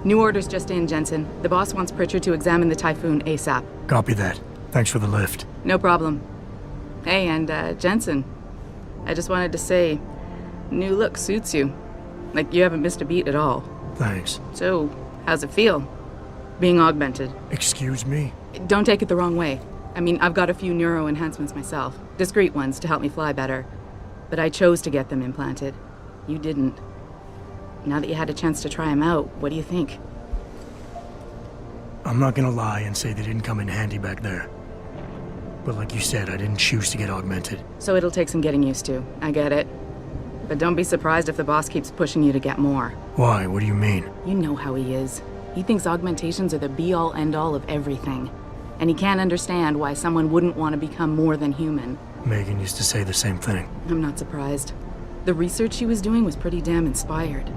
New orders just in, Jensen. The boss wants Pritchard to examine the Typhoon ASAP. Copy that. Thanks for the lift. No problem. Hey, and Jensen, I just wanted to say, new look suits you. Like, you haven't missed a beat at all. Thanks. So, how's it feel, being augmented? Excuse me? Don't take it the wrong way. I mean, I've got a few neuro enhancements myself. Discreet ones to help me fly better. But I chose to get them implanted. You didn't. Now that you had a chance to try them out, what do you think? I'm not gonna lie and say they didn't come in handy back there. But like you said, I didn't choose to get augmented. So it'll take some getting used to. I get it. But don't be surprised if the boss keeps pushing you to get more. Why? What do you mean? You know how he is. He thinks augmentations are the be-all, end-all of everything. And he can't understand why someone wouldn't want to become more than human. Megan used to say the same thing. I'm not surprised. The research she was doing was pretty damn inspired.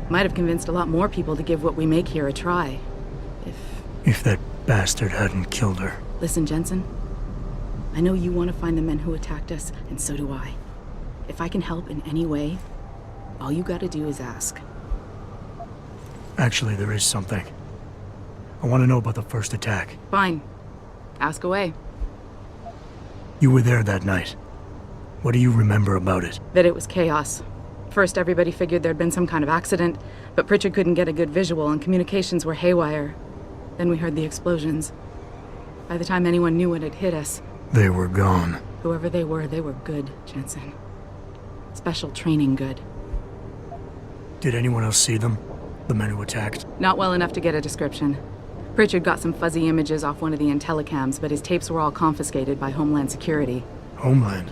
Might have convinced a lot more people to give what we make here a try. If that bastard hadn't killed her. Listen, Jensen. I know you want to find the men who attacked us, and so do I. If I can help in any way, all you gotta do is ask. Actually, there is something. I want to know about the first attack. Fine. Ask away. You were there that night. What do you remember about it? That it was chaos. First, everybody figured there'd been some kind of accident, but Pritchard couldn't get a good visual and communications were haywire. Then we heard the explosions. By the time anyone knew what had hit us... They were gone. Whoever they were good, Jensen. Special training good. Did anyone else see them? The men who attacked? Not well enough to get a description. Pritchard got some fuzzy images off one of the Intellicams, but his tapes were all confiscated by Homeland Security. Homeland?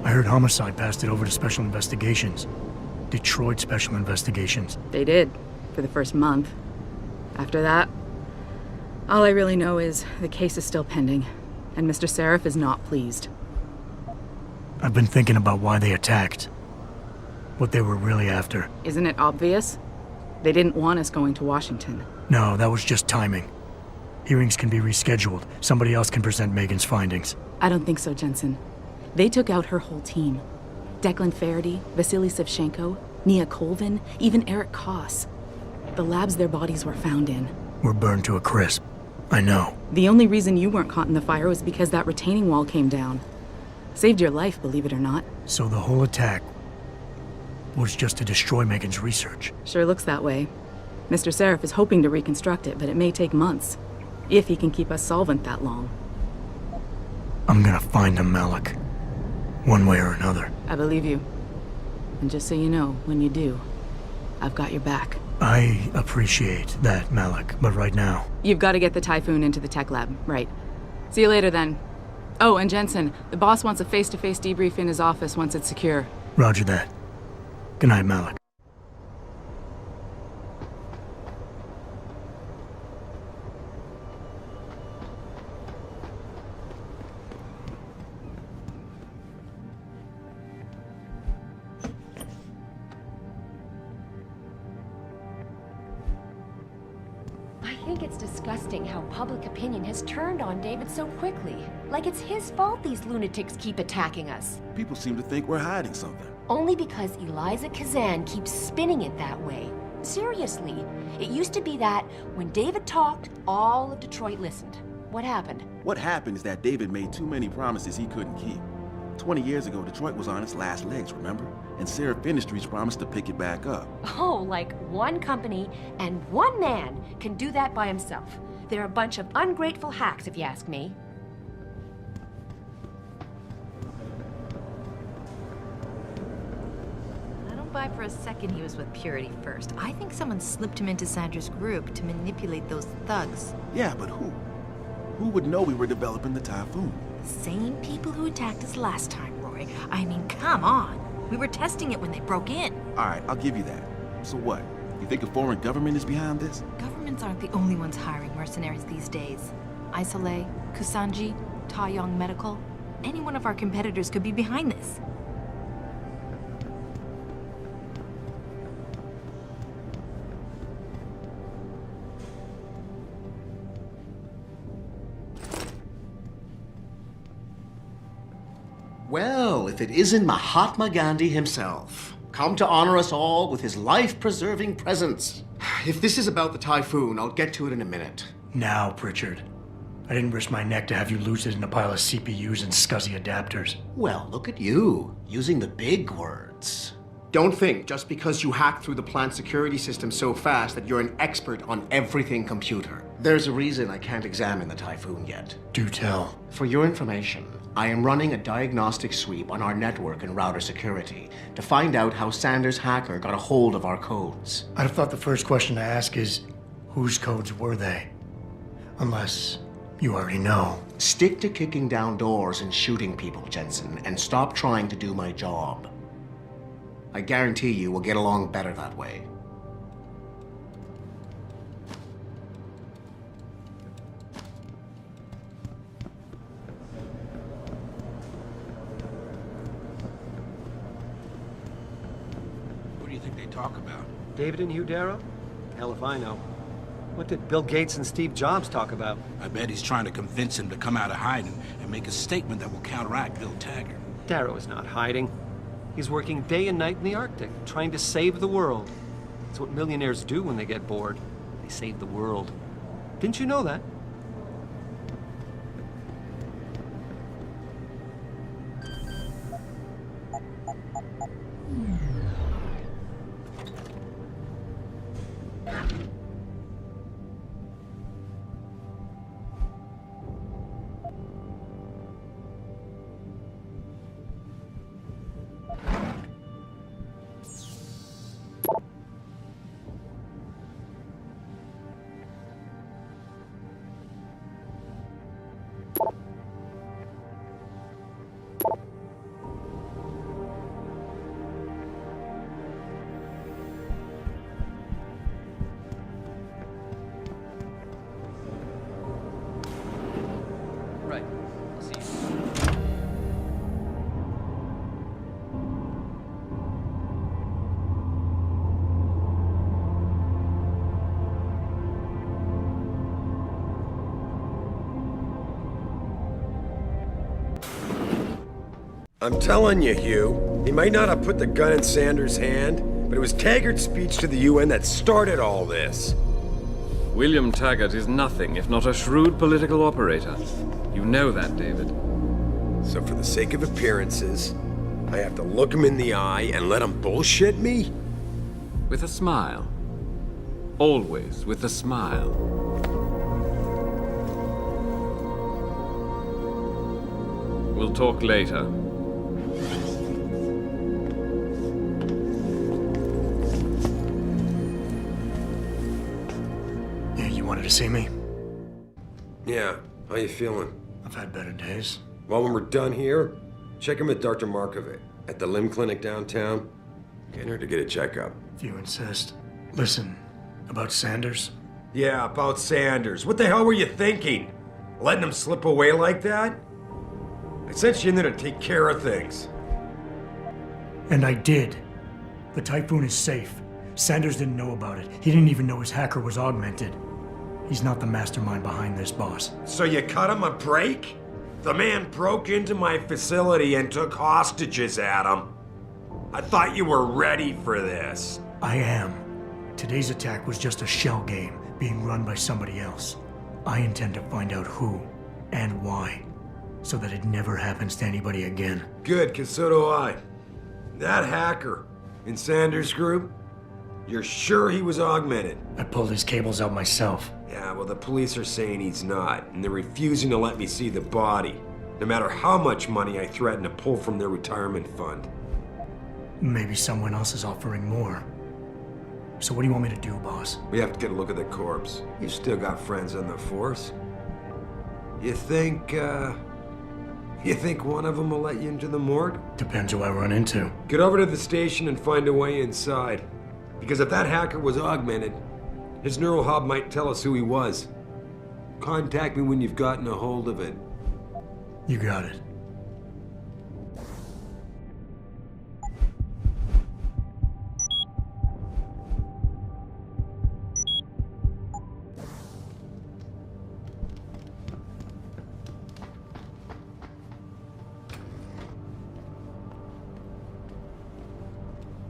I heard Homicide passed it over to Special Investigations. Detroit Special Investigations. They did, for the first month. After that, all I really know is the case is still pending, and Mr. Seraph is not pleased. I've been thinking about why they attacked. What they were really after. Isn't it obvious? They didn't want us going to Washington. No, that was just timing. Hearings can be rescheduled. Somebody else can present Megan's findings. I don't think so, Jensen. They took out her whole team. Declan Faraday, Vasily Savchenko, Nia Colvin, even Eric Koss. The labs their bodies were found in. Were burned to a crisp. I know. The only reason you weren't caught in the fire was because that retaining wall came down. Saved your life, believe it or not. So the whole attack was just to destroy Megan's research. Sure looks that way. Mr. Seraph is hoping to reconstruct it, but it may take months. If he can keep us solvent that long. I'm gonna find him, Malik. One way or another. I believe you. And just so you know, when you do, I've got your back. I appreciate that, Malik, but right now... You've got to get the Typhoon into the tech lab, right. See you later, then. Oh, and Jensen, the boss wants a face-to-face debrief in his office once it's secure. Roger that. Good night, Malik. I think it's disgusting how public opinion has turned on David so quickly. Like it's his fault these lunatics keep attacking us. People seem to think we're hiding something. Only because Eliza Kazan keeps spinning it that way. Seriously, it used to be that when David talked, all of Detroit listened. What happened? What happened is that David made too many promises he couldn't keep. 20 years ago, Detroit was on its last legs, remember? And Seraph Industries promised to pick it back up. Oh, like one company and one man can do that by himself. They're a bunch of ungrateful hacks, if you ask me. I don't buy for a second he was with Purity first. I think someone slipped him into Sandra's group to manipulate those thugs. Yeah, but who? Who would know we were developing the Typhoon? The same people who attacked us last time, Roy. I mean, come on. We were testing it when they broke in. All right, I'll give you that. So what? You think a foreign government is behind this? Governments aren't the only ones hiring mercenaries these days. Isolé, Kusanji, Taeyong Medical. Any one of our competitors could be behind this. Well, if it isn't Mahatma Gandhi himself, come to honor us all with his life-preserving presence. if this is about the Typhoon, I'll get to it in a minute. Now, Pritchard. I didn't risk my neck to have you lose it in a pile of CPUs and scuzzy adapters. Well, look at you, using the big words. Don't think just because you hacked through the plant security system so fast that you're an expert on everything computer. There's a reason I can't examine the Typhoon yet. Do tell. For your information, I am running a diagnostic sweep on our network and router security to find out how Sanders' hacker got a hold of our codes. I'd have thought the first question to ask is, whose codes were they? Unless you already know. Stick to kicking down doors and shooting people, Jensen, and stop trying to do my job. I guarantee you we'll get along better that way. What do you think they talk about? David and Hugh Darrow? Hell if I know. What did Bill Gates and Steve Jobs talk about? I bet he's trying to convince him to come out of hiding and make a statement that will counteract Bill Taggart. Darrow is not hiding. He's working day and night in the Arctic, trying to save the world. It's what millionaires do when they get bored. They save the world. Didn't you know that? Right. I'll see you. I'm telling you, Hugh, he might not have put the gun in Sanders' hand, but it was Taggart's speech to the UN that started all this. William Taggart is nothing if not a shrewd political operator. You know that, David. So for the sake of appearances, I have to look him in the eye and let him bullshit me? With a smile. Always with a smile. We'll talk later. You wanted to see me? Yeah, how you feeling? I've had better days. Well, when we're done here, check in with Dr. Markovic at the limb clinic downtown. Getting her to get a checkup. If you insist. Listen, about Sanders? Yeah, about Sanders. What the hell were you thinking? Letting him slip away like that? I sent you in there to take care of things. And I did. The Typhoon is safe. Sanders didn't know about it. He didn't even know his hacker was augmented. He's not the mastermind behind this, boss. So you cut him a break? The man broke into my facility and took hostages at him. I thought you were ready for this. I am. Today's attack was just a shell game being run by somebody else. I intend to find out who and why, so that it never happens to anybody again. Good, 'cause so do I. That hacker in Sanders' group, you're sure he was augmented? I pulled his cables out myself. Yeah, well, the police are saying he's not, and they're refusing to let me see the body, no matter how much money I threaten to pull from their retirement fund. Maybe someone else is offering more. So what do you want me to do, boss? We have to get a look at the corpse. You've still got friends on the force. You think one of them will let you into the morgue? Depends who I run into. Get over to the station and find a way inside. Because if that hacker was augmented, his neural hub might tell us who he was. Contact me when you've gotten a hold of it. You got it.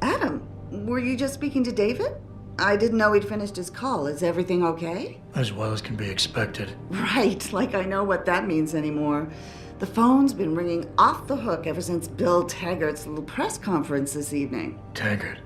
Adam, were you just speaking to David? I didn't know he'd finished his call. Is everything okay? As well as can be expected. Right, like I know what that means anymore. The phone's been ringing off the hook ever since Bill Taggart's little press conference this evening. Taggart.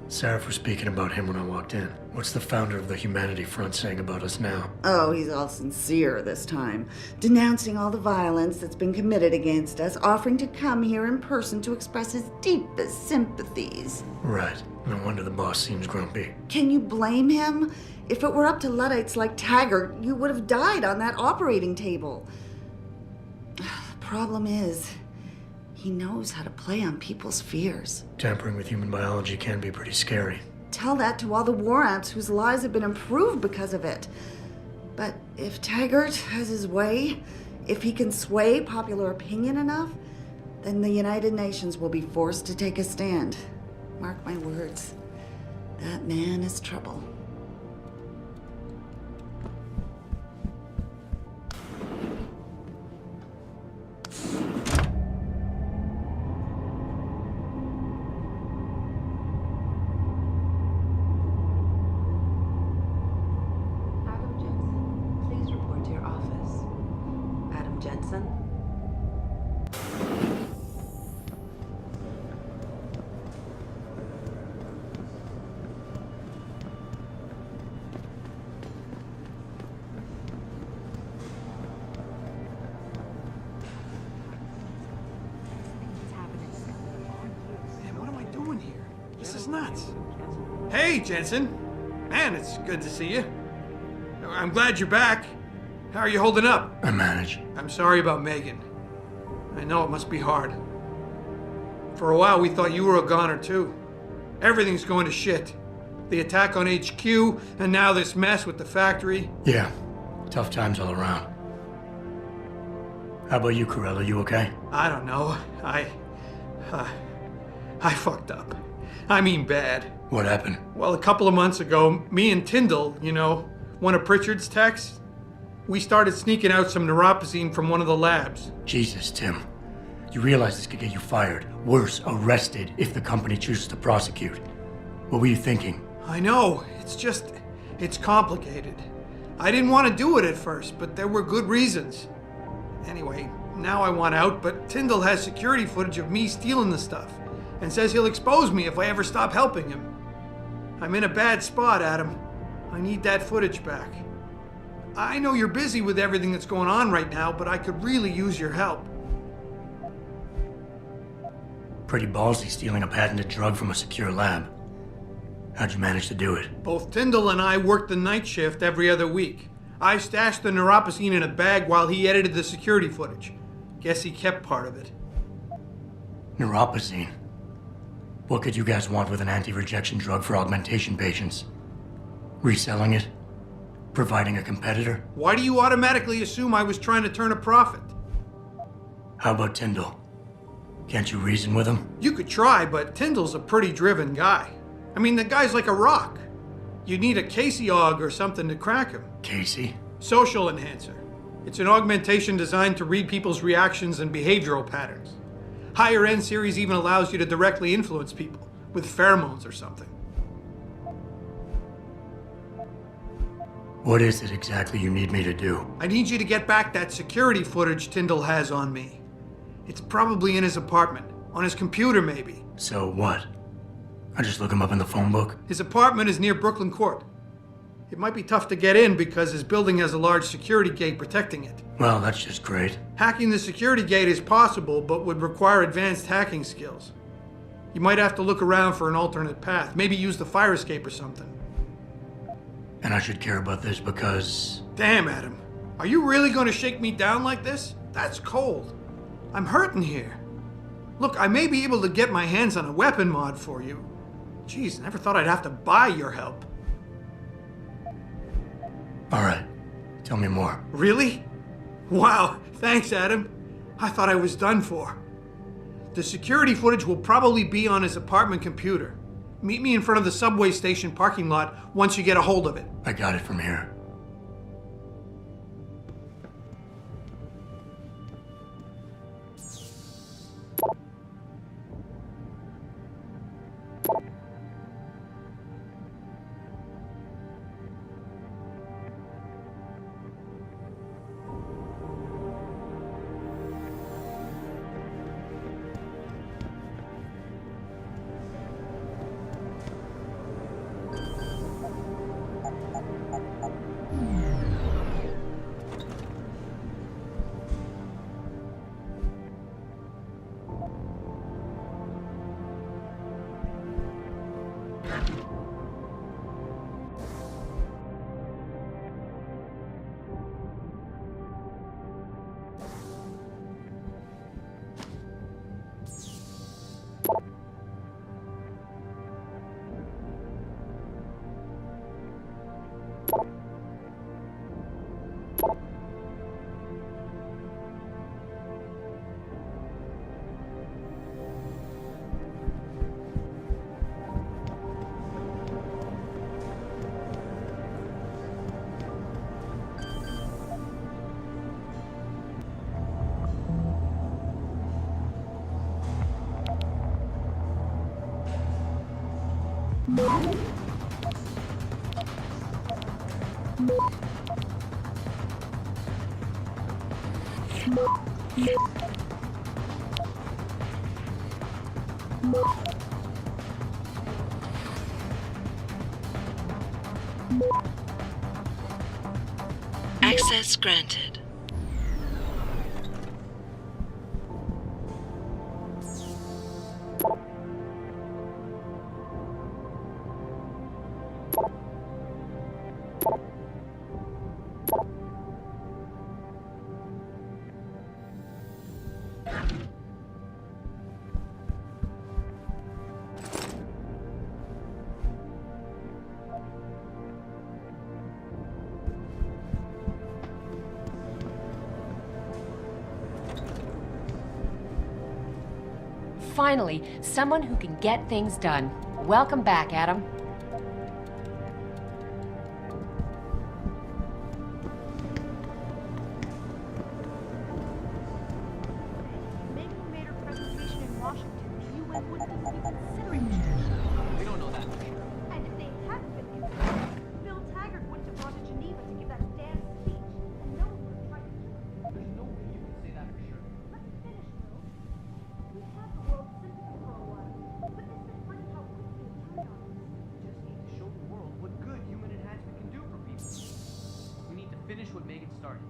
Sarah was speaking about him when I walked in. What's the founder of the Humanity Front saying about us now? Oh, he's all sincere this time, denouncing all the violence that's been committed against us, offering to come here in person to express his deepest sympathies. Right. No wonder the boss seems grumpy. Can you blame him? If it were up to Luddites like Taggart, you would have died on that operating table. The problem is, he knows how to play on people's fears. Tampering with human biology can be pretty scary. Tell that to all the war ants whose lives have been improved because of it. But if Taggart has his way, if he can sway popular opinion enough, then the United Nations will be forced to take a stand. Mark my words, that man is trouble. Hey, Jensen. Man, it's good to see you. I'm glad you're back. How are you holding up? I manage. I'm sorry about Megan. I know it must be hard. For a while, we thought you were a goner, too. Everything's going to shit. The attack on HQ, and now this mess with the factory. Yeah, tough times all around. How about you, Corella? You okay? I don't know. I fucked up. I mean bad. What happened? Well, a couple of months ago, me and Tyndall, one of Pritchard's techs, we started sneaking out some neuropozyne from one of the labs. Jesus, Tim. You realize this could get you fired. Worse, arrested if the company chooses to prosecute. What were you thinking? I know. It's complicated. I didn't want to do it at first, but there were good reasons. Anyway, now I want out, but Tyndall has security footage of me stealing the stuff and says he'll expose me if I ever stop helping him. I'm in a bad spot, Adam. I need that footage back. I know you're busy with everything that's going on right now, but I could really use your help. Pretty ballsy stealing a patented drug from a secure lab. How'd you manage to do it? Both Tyndall and I worked the night shift every other week. I stashed the neuropozyne in a bag while he edited the security footage. Guess he kept part of it. Neuropozyne? What could you guys want with an anti-rejection drug for augmentation patients? Reselling it? Providing a competitor? Why do you automatically assume I was trying to turn a profit? How about Tyndall? Can't you reason with him? You could try, but Tyndall's a pretty driven guy. I mean, the guy's like a rock. You'd need a Casey aug or something to crack him. Casey? Social enhancer. It's an augmentation designed to read people's reactions and behavioral patterns. Higher end series even allows you to directly influence people with pheromones or something. What is it exactly you need me to do? I need you to get back that security footage Tyndall has on me. It's probably in his apartment, on his computer maybe. So what? I just look him up in the phone book? His apartment is near Brooklyn Court. It might be tough to get in because his building has a large security gate protecting it. Well, that's just great. Hacking the security gate is possible, but would require advanced hacking skills. You might have to look around for an alternate path, maybe use the fire escape or something. And I should care about this because... Damn, Adam. Are you really going to shake me down like this? That's cold. I'm hurting here. Look, I may be able to get my hands on a weapon mod for you. Jeez, never thought I'd have to buy your help. All right. Tell me more. Really? Wow, thanks, Adam. I thought I was done for. The security footage will probably be on his apartment computer. Meet me in front of the subway station parking lot once you get a hold of it. I got it from here. Access granted. Finally, someone who can get things done. Welcome back, Adam. Megan made her presentation in Washington. The UN wouldn't even be considering it. We don't know that for sure. And if they hadn't been considering, Bill Taggart wouldn't have gone to Geneva to give that damn speech. And no one would have tried to keep it. There's no way you can say that for sure. Let's finish, Bill. We've had the world's sympathy for a while, but it's been funny how quickly it turned on us. We just need to show the world what good human enhancement can do for people. We need to finish what Megan started.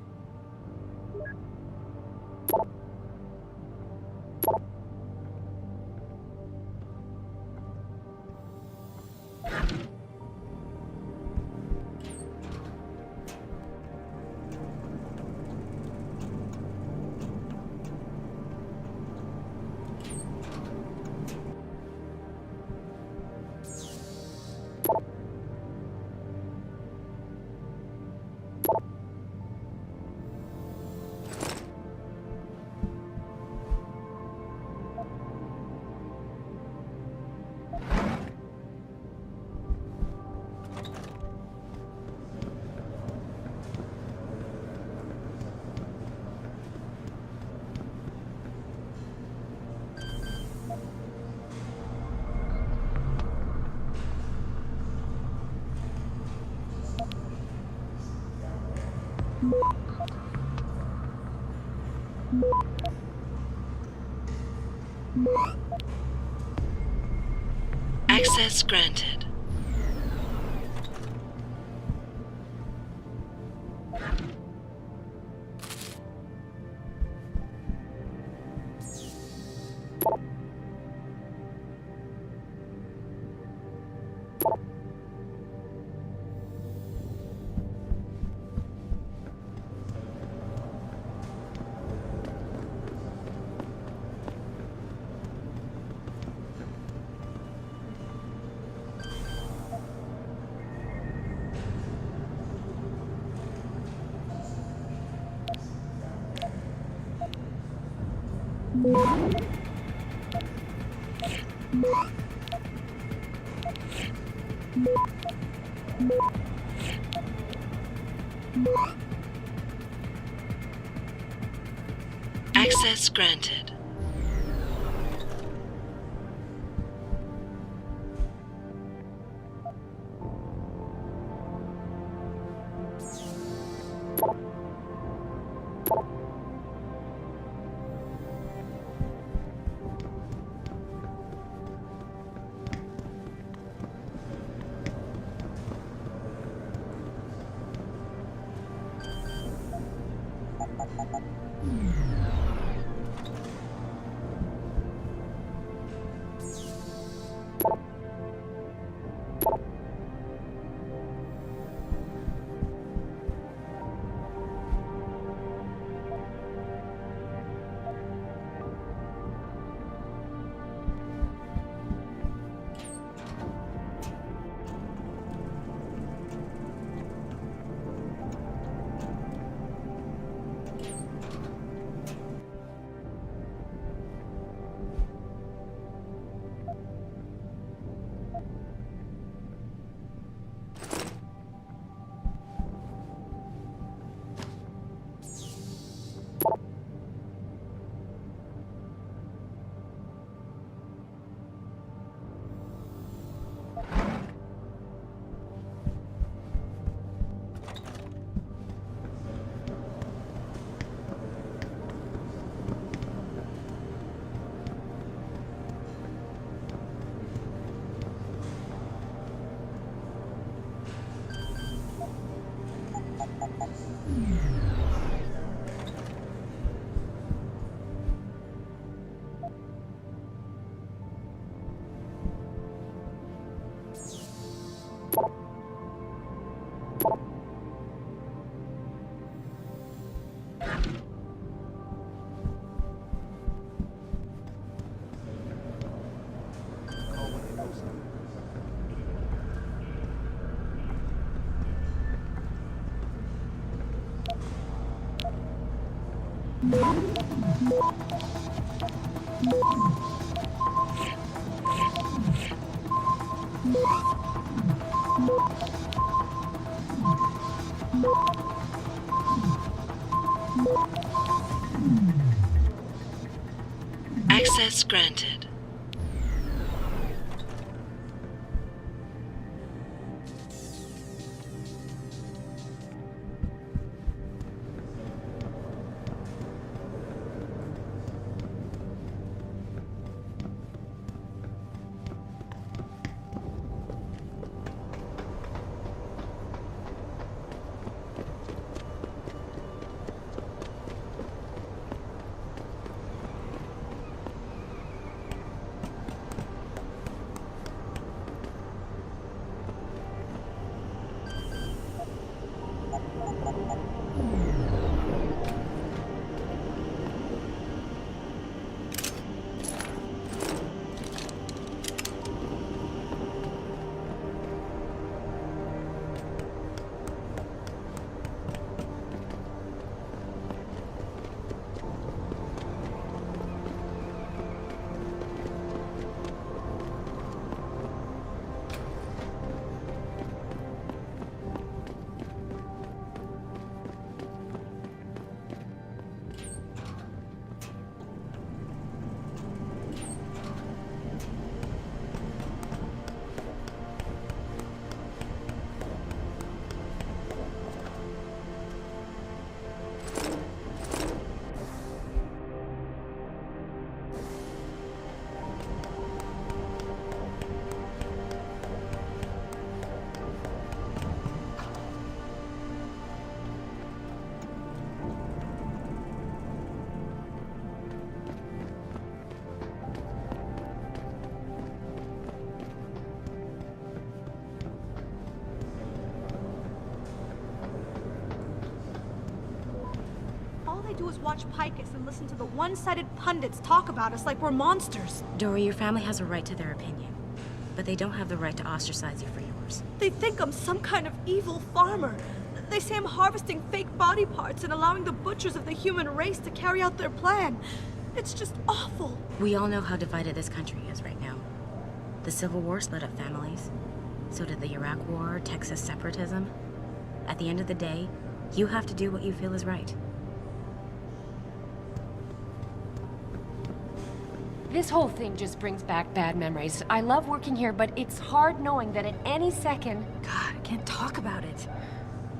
Access granted. Access granted. Access granted. All they do is watch Picus and listen to the one-sided pundits talk about us like we're monsters. Dory, your family has a right to their opinion, but they don't have the right to ostracize you for yours. They think I'm some kind of evil farmer. They say I'm harvesting fake body parts and allowing the butchers of the human race to carry out their plan. It's just awful. We all know how divided this country is right now. The Civil War split up families. So did the Iraq War, Texas separatism. At the end of the day, you have to do what you feel is right. This whole thing just brings back bad memories. I love working here, but it's hard knowing that at any second... God, I can't talk about it.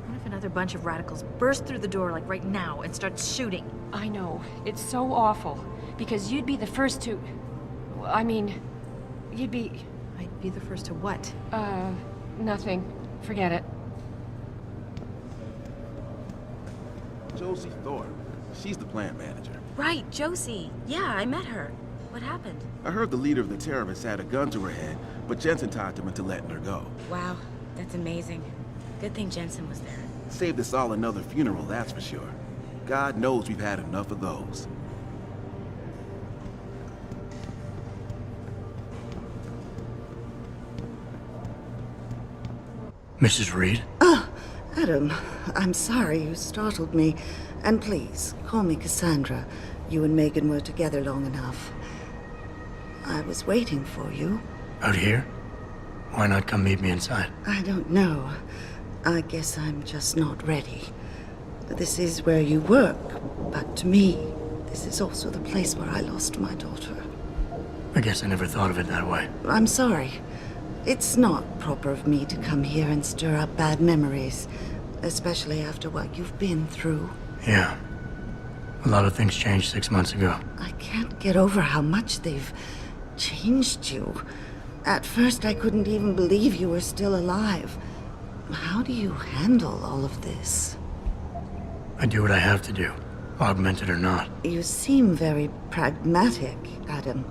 What if another bunch of radicals burst through the door like right now and start shooting? I know. It's so awful. Because you'd be the first to... I mean, you'd be... I'd be the first to what? Nothing. Forget it. Josie Thorpe. She's the plant manager. Right, Josie. Yeah, I met her. What happened? I heard the leader of the terrorists had a gun to her head, but Jensen talked him into letting her go. Wow, that's amazing. Good thing Jensen was there. Saved us all another funeral, that's for sure. God knows we've had enough of those. Mrs. Reed? Oh, Adam, I'm sorry you startled me. And please, call me Cassandra. You and Megan were together long enough. I was waiting for you. Out here? Why not come meet me inside? I don't know. I guess I'm just not ready. This is where you work, but to me, this is also the place where I lost my daughter. I guess I never thought of it that way. I'm sorry. It's not proper of me to come here and stir up bad memories, especially after what you've been through. Yeah. A lot of things changed 6 months ago. I can't get over how much they've changed you. At first, I couldn't even believe you were still alive. How do you handle all of this? I do what I have to do, augmented or not. You seem very pragmatic, Adam.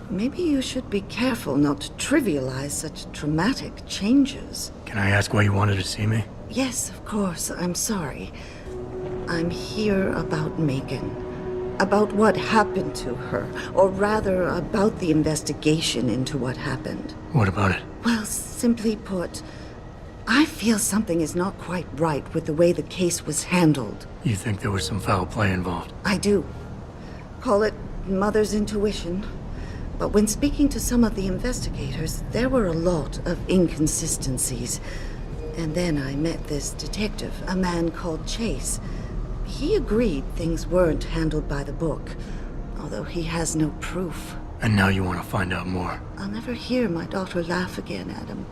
Maybe you should be careful not to trivialize such dramatic changes. Can I ask why you wanted to see me? Yes, of course. I'm sorry. I'm here about Megan. About what happened to her. Or rather, about the investigation into what happened. What about it? Well, simply put, I feel something is not quite right with the way the case was handled. You think there was some foul play involved? I do. Call it mother's intuition. But when speaking to some of the investigators, there were a lot of inconsistencies. And then I met this detective, a man called Chase. He agreed things weren't handled by the book, although he has no proof. And now you want to find out more? I'll never hear my daughter laugh again, Adam.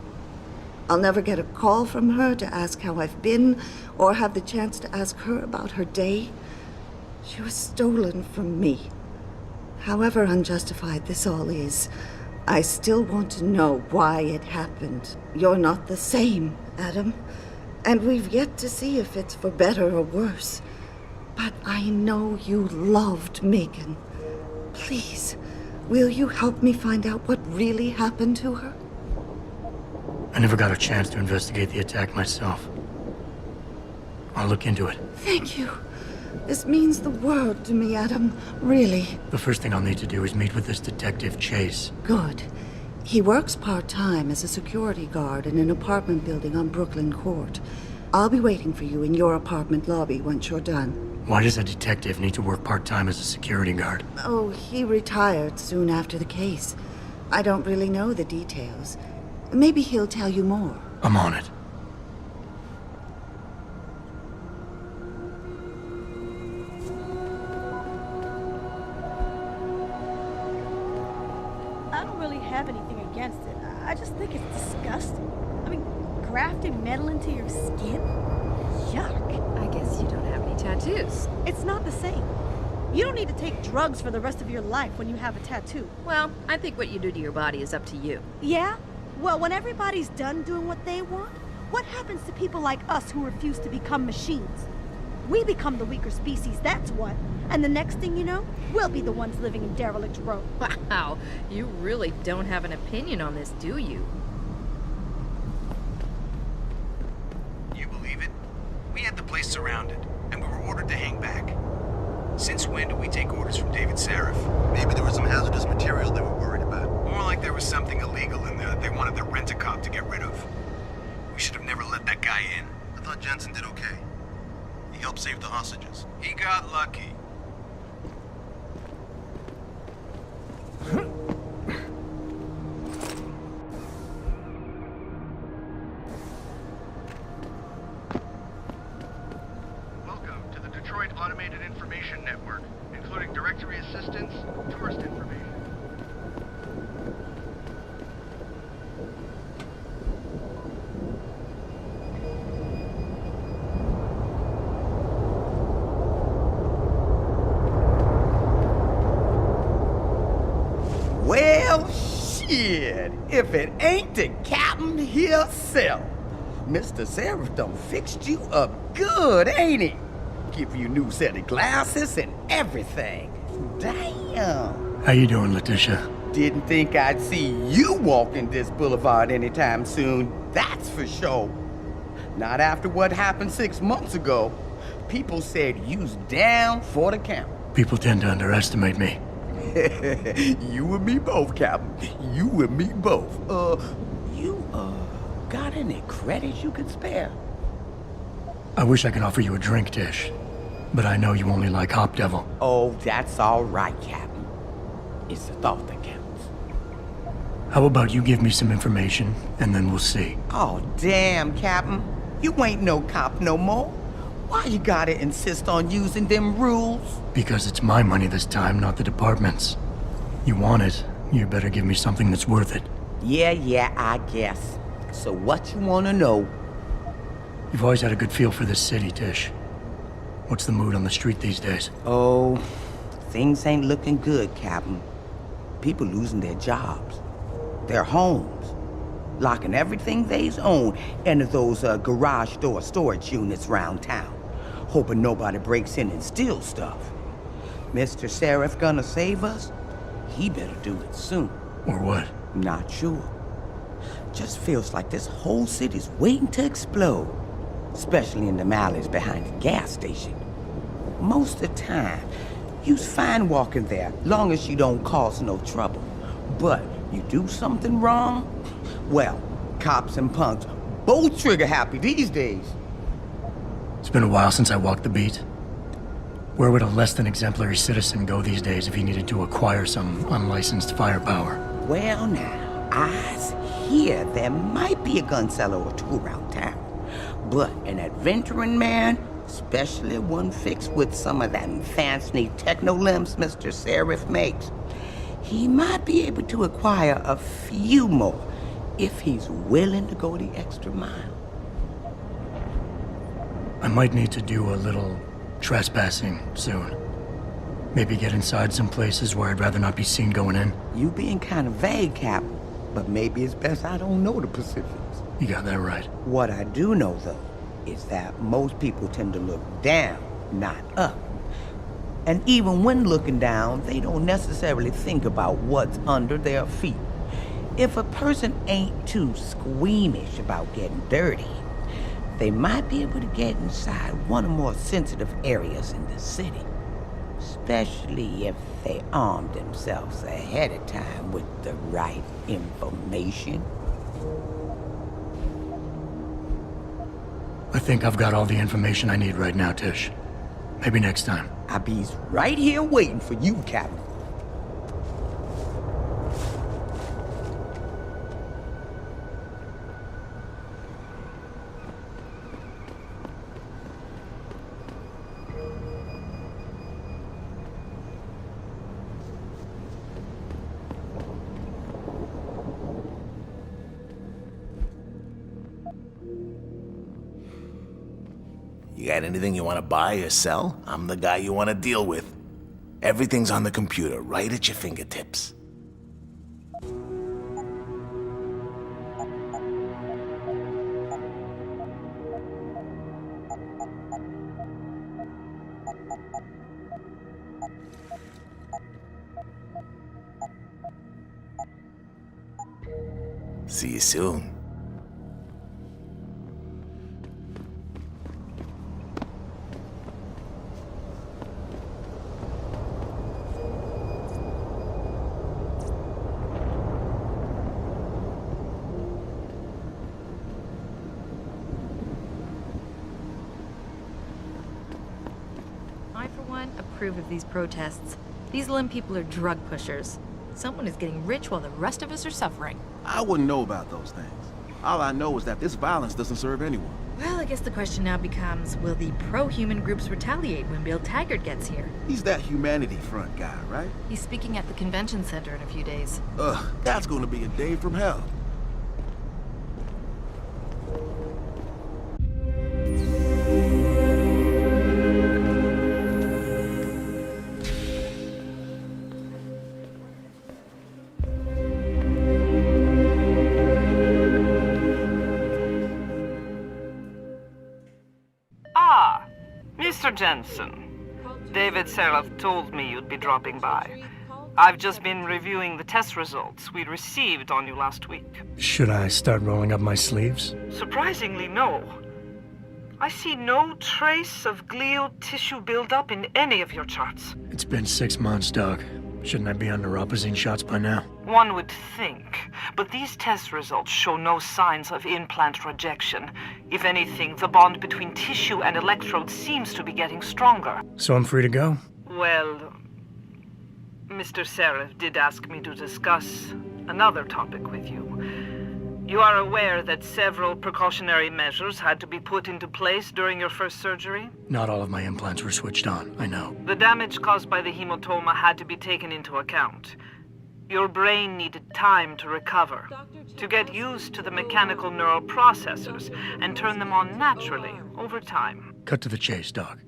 I'll never get a call from her to ask how I've been, or have the chance to ask her about her day. She was stolen from me. However unjustified this all is, I still want to know why it happened. You're not the same, Adam, and we've yet to see if it's for better or worse. But I know you loved Megan. Please, will you help me find out what really happened to her? I never got a chance to investigate the attack myself. I'll look into it. Thank you. This means the world to me, Adam. Really. The first thing I'll need to do is meet with this detective, Chase. Good. He works part-time as a security guard in an apartment building on Brooklyn Court. I'll be waiting for you in your apartment lobby once you're done. Why does a detective need to work part-time as a security guard? Oh, he retired soon after the case. I don't really know the details. Maybe he'll tell you more. I'm on it. I don't really have anything against it. I just think it's disgusting. I mean, grafting metal into your skin? Yuck. I guess you don't have any tattoos. It's not the same. You don't need to take drugs for the rest of your life when you have a tattoo. Well, I think what you do to your body is up to you. Yeah? Well, when everybody's done doing what they want, what happens to people like us who refuse to become machines? We become the weaker species, that's what. And the next thing you know, we'll be the ones living in derelict row. Wow, you really don't have an opinion on this, do you? You believe it? We had the place surrounded, and we were ordered to hang back. Since when do we take orders from David Seraph? Maybe there was some hazardous material they were worried about. More like there was something illegal in there that they wanted the rent-a-cop to get rid of. We should have never let that guy in. I thought Jensen did okay. He helped save the hostages. He got lucky. Welcome to the Detroit Automated Information Network, including directory assistance, tourist information. Well, shit, if it ain't the captain himself. Mr. Seraph done fixed you up good, ain't he? Give you a new set of glasses and everything. Damn. How you doing, Letitia? Didn't think I'd see you walking this boulevard anytime soon, that's for sure. Not after what happened 6 months ago. People said you's down for the count. People tend to underestimate me. You and me both, Captain. You and me both. You got any credits you could spare? I wish I could offer you a drink, Tish. But I know you only like Hop Devil. Oh, that's all right, Captain. It's the thought that counts. How about you give me some information, and then we'll see. Oh, damn, Captain. You ain't no cop no more. Why you gotta insist on using them rules? Because it's my money this time, not the department's. You want it, you better give me something that's worth it. Yeah, I guess. So what you wanna know? You've always had a good feel for this city, Tish. What's the mood on the street these days? Oh, things ain't looking good, Captain. People losing their jobs, their homes, locking everything they's own into those garage door storage units round town, hoping nobody breaks in and steals stuff. Mr. Seraph gonna save us? He better do it soon. Or what? Not sure. Just feels like this whole city's waiting to explode, especially in the alleys behind the gas station. Most of the time, you's fine walking there, long as you don't cause no trouble. But you do something wrong, well, cops and punks both trigger happy these days. It's been a while since I walked the beat. Where would a less than exemplary citizen go these days if he needed to acquire some unlicensed firepower? Well now, I hear there might be a gun seller or two around town. But an adventuring man, especially one fixed with some of that fancy techno limbs Mr. Seraph makes, he might be able to acquire a few more if he's willing to go the extra mile. I might need to do a little trespassing soon. Maybe get inside some places where I'd rather not be seen going in. You being kind of vague, Cap, but maybe it's best I don't know the specifics. You got that right. What I do know, though, is that most people tend to look down, not up. And even when looking down, they don't necessarily think about what's under their feet. If a person ain't too squeamish about getting dirty, they might be able to get inside one of the more sensitive areas in the city. Especially if they arm themselves ahead of time with the right information. I think I've got all the information I need right now, Tish. Maybe next time. I'll be right here waiting for you, Captain. You got anything you want to buy or sell? I'm the guy you want to deal with. Everything's on the computer, right at your fingertips. See you soon. Approve of these protests. These limb people are drug pushers. Someone is getting rich while the rest of us are suffering. I wouldn't know about those things. All I know is that this violence doesn't serve anyone. Well, I guess the question now becomes, will the pro-human groups retaliate when Bill Taggart gets here? He's that Humanity Front guy, right? He's speaking at the convention center in a few days. Ugh, that's gonna be a day from hell. Mr. Jensen, David Seraph told me you'd be dropping by. I've just been reviewing the test results we received on you last week. Should I start rolling up my sleeves? Surprisingly, no. I see no trace of glial tissue buildup in any of your charts. It's been 6 months, Doc. Shouldn't I be on neuropozyne shots by now? One would think, but these test results show no signs of implant rejection. If anything, the bond between tissue and electrodes seems to be getting stronger. So I'm free to go? Well, Mr. Seraph did ask me to discuss another topic with you. You are aware that several precautionary measures had to be put into place during your first surgery? Not all of my implants were switched on, I know. The damage caused by the hematoma had to be taken into account. Your brain needed time to recover, to get used to the mechanical neural processors and turn them on naturally over time. Cut to the chase, Doc.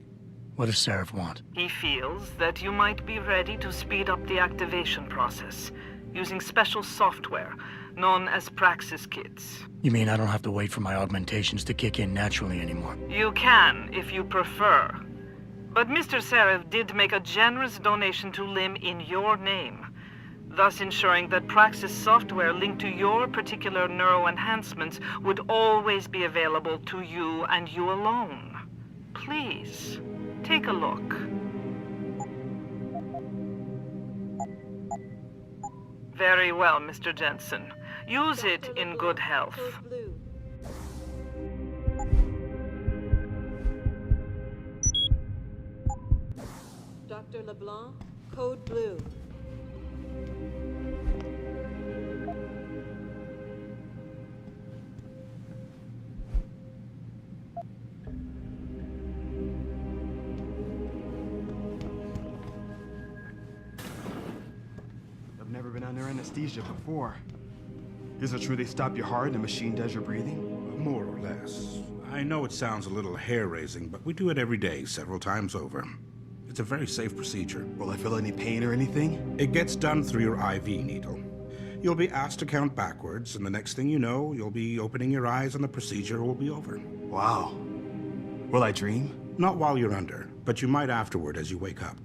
What does Seraph want? He feels that you might be ready to speed up the activation process using special software known as Praxis kits. You mean I don't have to wait for my augmentations to kick in naturally anymore? You can, if you prefer. But Mr. Seraph did make a generous donation to LIM in your name, thus ensuring that Praxis software linked to your particular neuro enhancements would always be available to you and you alone. Please, take a look. Very well, Mr. Jensen. Use it in good health. Dr. LeBlanc, code blue. I've never been under anesthesia before. Is it true they stop your heart and the machine does your breathing? More or less. I know it sounds a little hair-raising, but we do it every day, several times over. It's a very safe procedure. Will I feel any pain or anything? It gets done through your IV needle. You'll be asked to count backwards, and the next thing you know, you'll be opening your eyes and the procedure will be over. Wow. Will I dream? Not while you're under, but you might afterward as you wake up.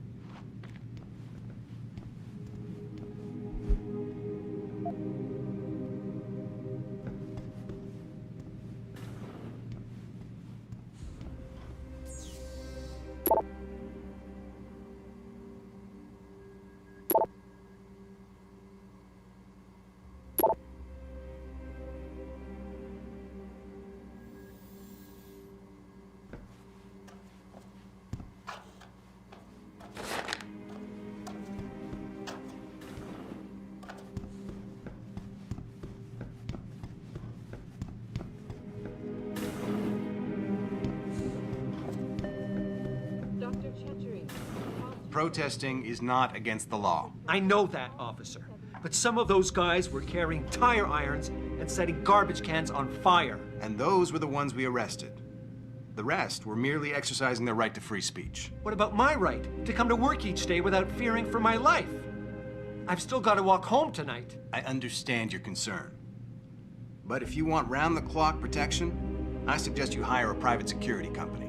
Protesting is not against the law. I know that, officer. But some of those guys were carrying tire irons and setting garbage cans on fire. And those were the ones we arrested. The rest were merely exercising their right to free speech. What about my right to come to work each day without fearing for my life? I've still got to walk home tonight. I understand your concern. But if you want round-the-clock protection, I suggest you hire a private security company.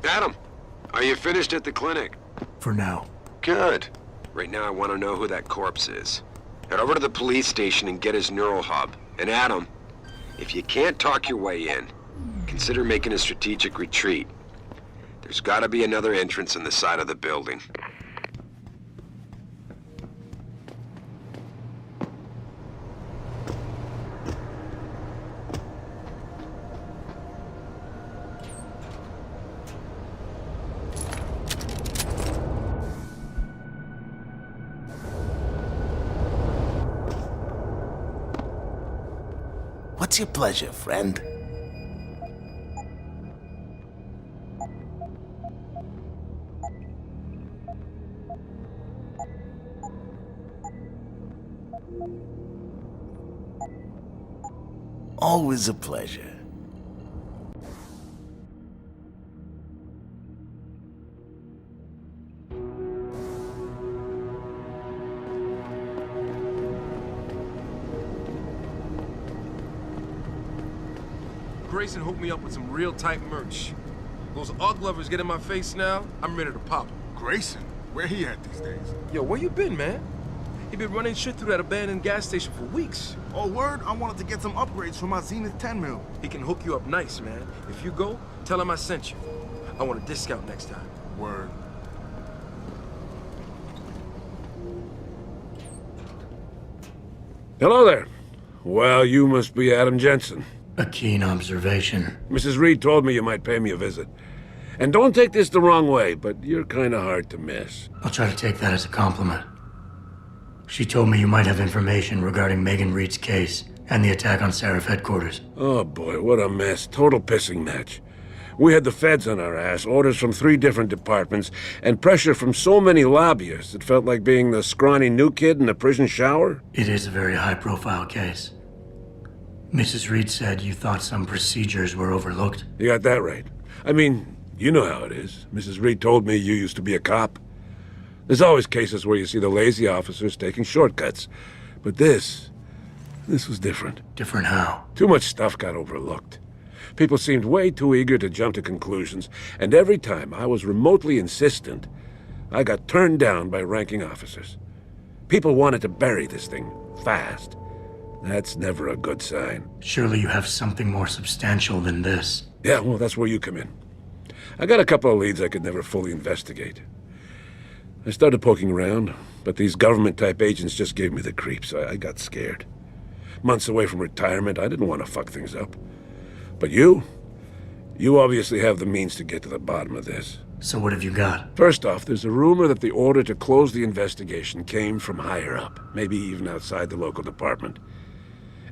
Adam, are you finished at the clinic? For now. Good. Right now I want to know who that corpse is. Head over to the police station and get his neural hub. And Adam, if you can't talk your way in, consider making a strategic retreat. There's gotta be another entrance in the side of the building. What's your pleasure, friend? Always a pleasure. Grayson hooked me up with some real tight merch. Those Ugg lovers get in my face now, I'm ready to pop 'em. Grayson? Where he at these days? Yo, where you been, man? He been running shit through that abandoned gas station for weeks. Oh, word? I wanted to get some upgrades for my Zenith 10 mil. He can hook you up nice, man. If you go, tell him I sent you. I want a discount next time. Word. Hello there. Well, you must be Adam Jensen. A keen observation. Mrs. Reed told me you might pay me a visit. And don't take this the wrong way, but you're kinda hard to miss. I'll try to take that as a compliment. She told me you might have information regarding Megan Reed's case and the attack on Seraph headquarters. Oh boy, what a mess. Total pissing match. We had the feds on our ass, orders from 3 different departments, and pressure from so many lobbyists it felt like being the scrawny new kid in the prison shower. It is a very high-profile case. Mrs. Reed said you thought some procedures were overlooked. You got that right. I mean, you know how it is. Mrs. Reed told me you used to be a cop. There's always cases where you see the lazy officers taking shortcuts. But this was different. Different how? Too much stuff got overlooked. People seemed way too eager to jump to conclusions, and every time I was remotely insistent, I got turned down by ranking officers. People wanted to bury this thing fast. That's never a good sign. Surely you have something more substantial than this. Yeah, well, that's where you come in. I got a couple of leads I could never fully investigate. I started poking around, but these government-type agents just gave me the creeps. I got scared. Months away from retirement, I didn't want to fuck things up. But you You obviously have the means to get to the bottom of this. So what have you got? First off, there's a rumor that the order to close the investigation came from higher up, maybe even outside the local department.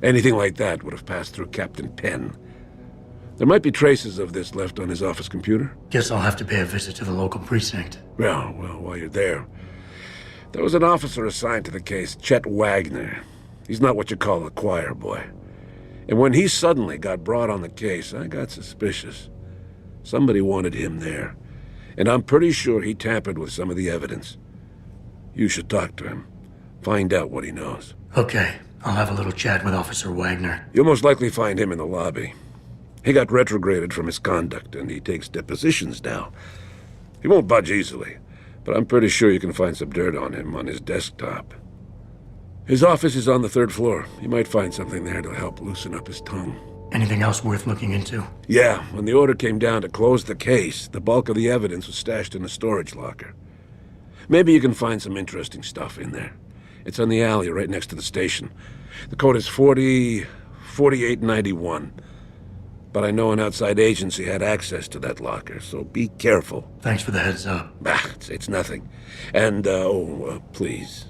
Anything like that would have passed through Captain Penn. There might be traces of this left on his office computer. Guess I'll have to pay a visit to the local precinct. Well, while you're there, there was an officer assigned to the case, Chet Wagner. He's not what you call a choir boy. And when he suddenly got brought on the case, I got suspicious. Somebody wanted him there. And I'm pretty sure he tampered with some of the evidence. You should talk to him. Find out what he knows. Okay, I'll have a little chat with Officer Wagner. You'll most likely find him in the lobby. He got retrograded from his conduct, and he takes depositions now. He won't budge easily, but I'm pretty sure you can find some dirt on him on his desktop. His office is on the 3rd floor. You might find something there to help loosen up his tongue. Anything else worth looking into? Yeah, when the order came down to close the case, the bulk of the evidence was stashed in a storage locker. Maybe you can find some interesting stuff in there. It's on the alley right next to the station. The code is 4891. But I know an outside agency had access to that locker, so be careful. Thanks for the heads up. It's nothing. And, please,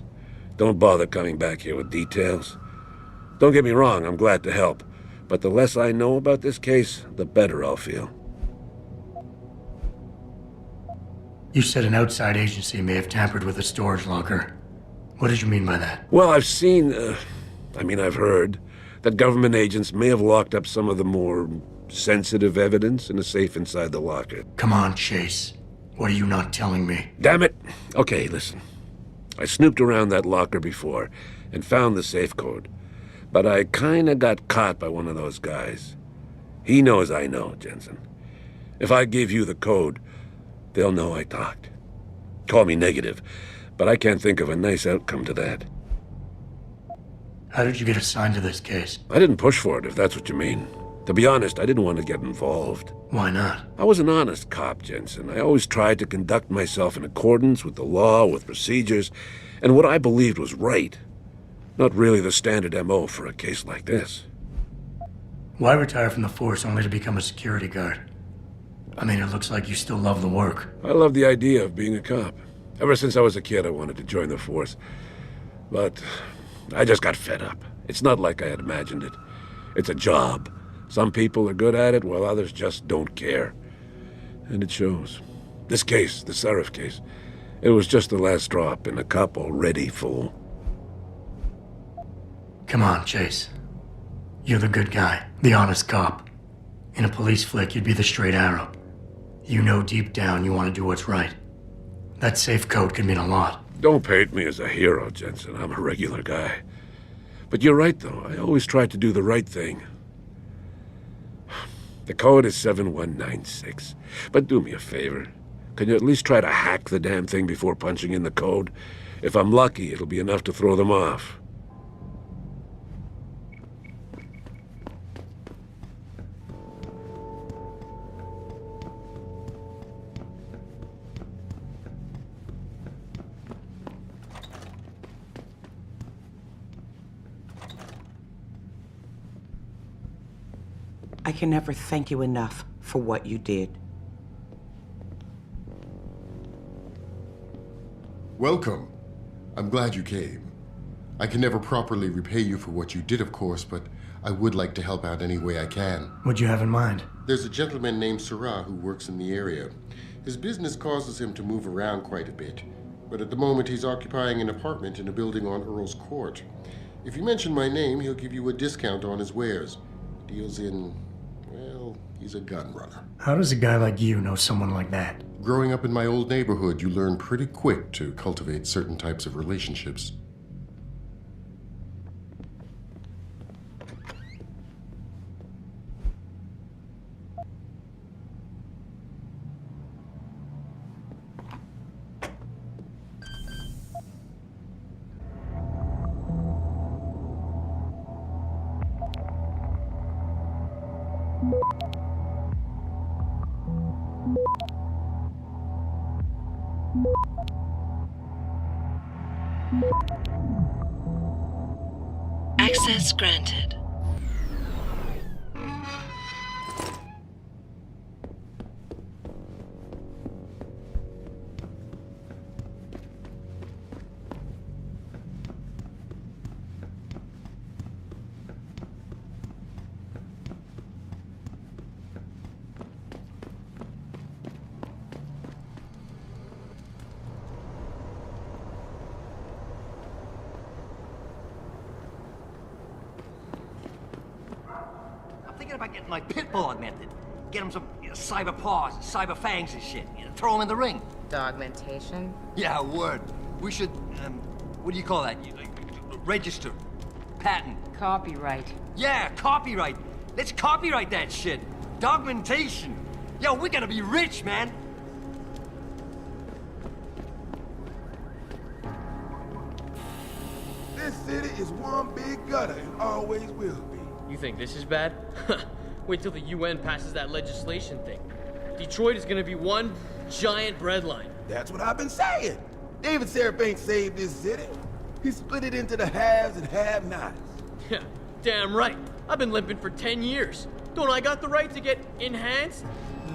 don't bother coming back here with details. Don't get me wrong, I'm glad to help. But the less I know about this case, the better I'll feel. You said an outside agency may have tampered with the storage locker. What did you mean by that? Well, I've heard that government agents may have locked up some of the more sensitive evidence in a safe inside the locker. Come on, Chase. What are you not telling me? Damn it! Okay, listen. I snooped around that locker before and found the safe code. But I kinda got caught by one of those guys. He knows I know, Jensen. If I give you the code, they'll know I talked. Call me negative, but I can't think of a nice outcome to that. How did you get assigned to this case? I didn't push for it, if that's what you mean. To be honest, I didn't want to get involved. Why not? I was an honest cop, Jensen. I always tried to conduct myself in accordance with the law, with procedures, and what I believed was right. Not really the standard MO for a case like this. Why retire from the force only to become a security guard? I mean, it looks like you still love the work. I love the idea of being a cop. Ever since I was a kid, I wanted to join the force. But I just got fed up. It's not like I had imagined it. It's a job. Some people are good at it, while others just don't care. And it shows. This case, the Seraph case, it was just the last drop in a cup already full. Come on, Chase. You're the good guy, the honest cop. In a police flick, you'd be the straight arrow. You know deep down you want to do what's right. That safe code could mean a lot. Don't paint me as a hero, Jensen. I'm a regular guy. But you're right, though. I always tried to do the right thing. The code is 7196. But do me a favor. Can you at least try to hack the damn thing before punching in the code? If I'm lucky, it'll be enough to throw them off. I can never thank you enough for what you did. Welcome. I'm glad you came. I can never properly repay you for what you did, of course, but I would like to help out any way I can. What'd you have in mind? There's a gentleman named Sarah who works in the area. His business causes him to move around quite a bit, but at the moment he's occupying an apartment in a building on Earl's Court. If you mention my name, he'll give you a discount on his wares. Deals in, well, he's a gun runner. How does a guy like you know someone like that? Growing up in my old neighborhood, you learn pretty quick to cultivate certain types of relationships. Access granted. Forget about getting my pit bull augmented. Get him some cyber paws, cyber fangs and shit. Throw him in the ring. Dogmentation? Yeah, word. We should, what do you call that? Register. Patent. Copyright. Yeah, copyright. Let's copyright that shit. Dogmentation. Yo, we gotta be rich, man. This city is one big gutter and always will be. You think this is bad? Wait till the UN passes that legislation thing. Detroit is gonna be one giant breadline. That's what I've been saying. David Seraph ain't saved this city. He split it into the haves and have-nots. Yeah, damn right. I've been limping for 10 years. Don't I got the right to get enhanced?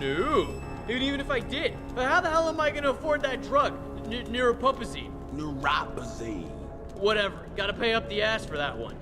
No. And even if I did, how the hell am I gonna afford that drug? Neuropupazine. Neuropazine. Whatever. Gotta pay up the ass for that one.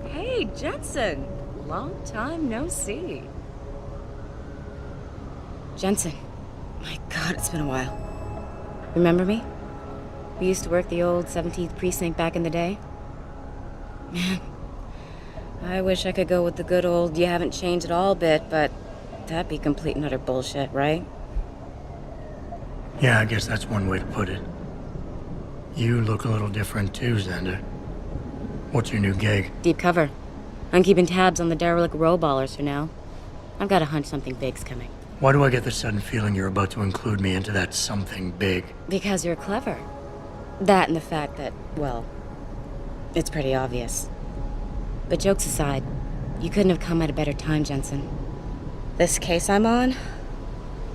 Hey, Jensen. Long time no see. Jensen. My God, it's been a while. Remember me? We used to work the old 17th precinct back in the day. Man, I wish I could go with the good old you haven't changed at all bit, but that'd be complete and utter bullshit, right? Yeah, I guess that's one way to put it. You look a little different too, Xander. What's your new gig? Deep cover. I'm keeping tabs on the derelict row-ballers for now. I've got a hunch something big's coming. Why do I get the sudden feeling you're about to include me into that something big? Because you're clever. That and the fact that, well, it's pretty obvious. But jokes aside, you couldn't have come at a better time, Jensen. This case I'm on,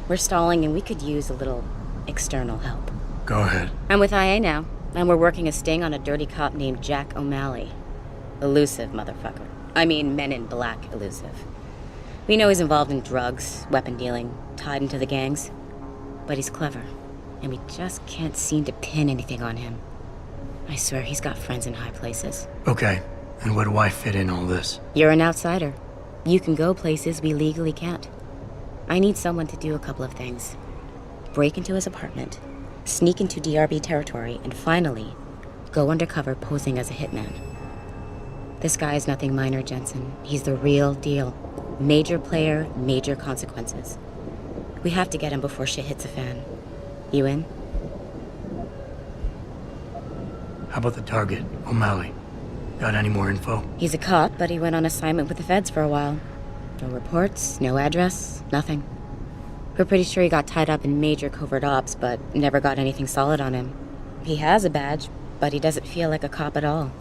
we're stalling and we could use a little external help. Go ahead. I'm with IA now, and we're working a sting on a dirty cop named Jack O'Malley. Elusive motherfucker. I mean, Men in Black elusive. We know he's involved in drugs, weapon dealing, tied into the gangs. But he's clever, and we just can't seem to pin anything on him. I swear he's got friends in high places. Okay, and where do I fit in all this? You're an outsider. You can go places we legally can't. I need someone to do a couple of things. Break into his apartment, sneak into DRB territory, and finally, go undercover posing as a hitman. This guy is nothing minor, Jensen. He's the real deal. Major player, major consequences. We have to get him before shit hits a fan. You in? How about the target, O'Malley? Got any more info? He's a cop, but he went on assignment with the feds for a while. No reports, no address, nothing. We're pretty sure he got tied up in major covert ops, but never got anything solid on him. He has a badge, but he doesn't feel like a cop at all.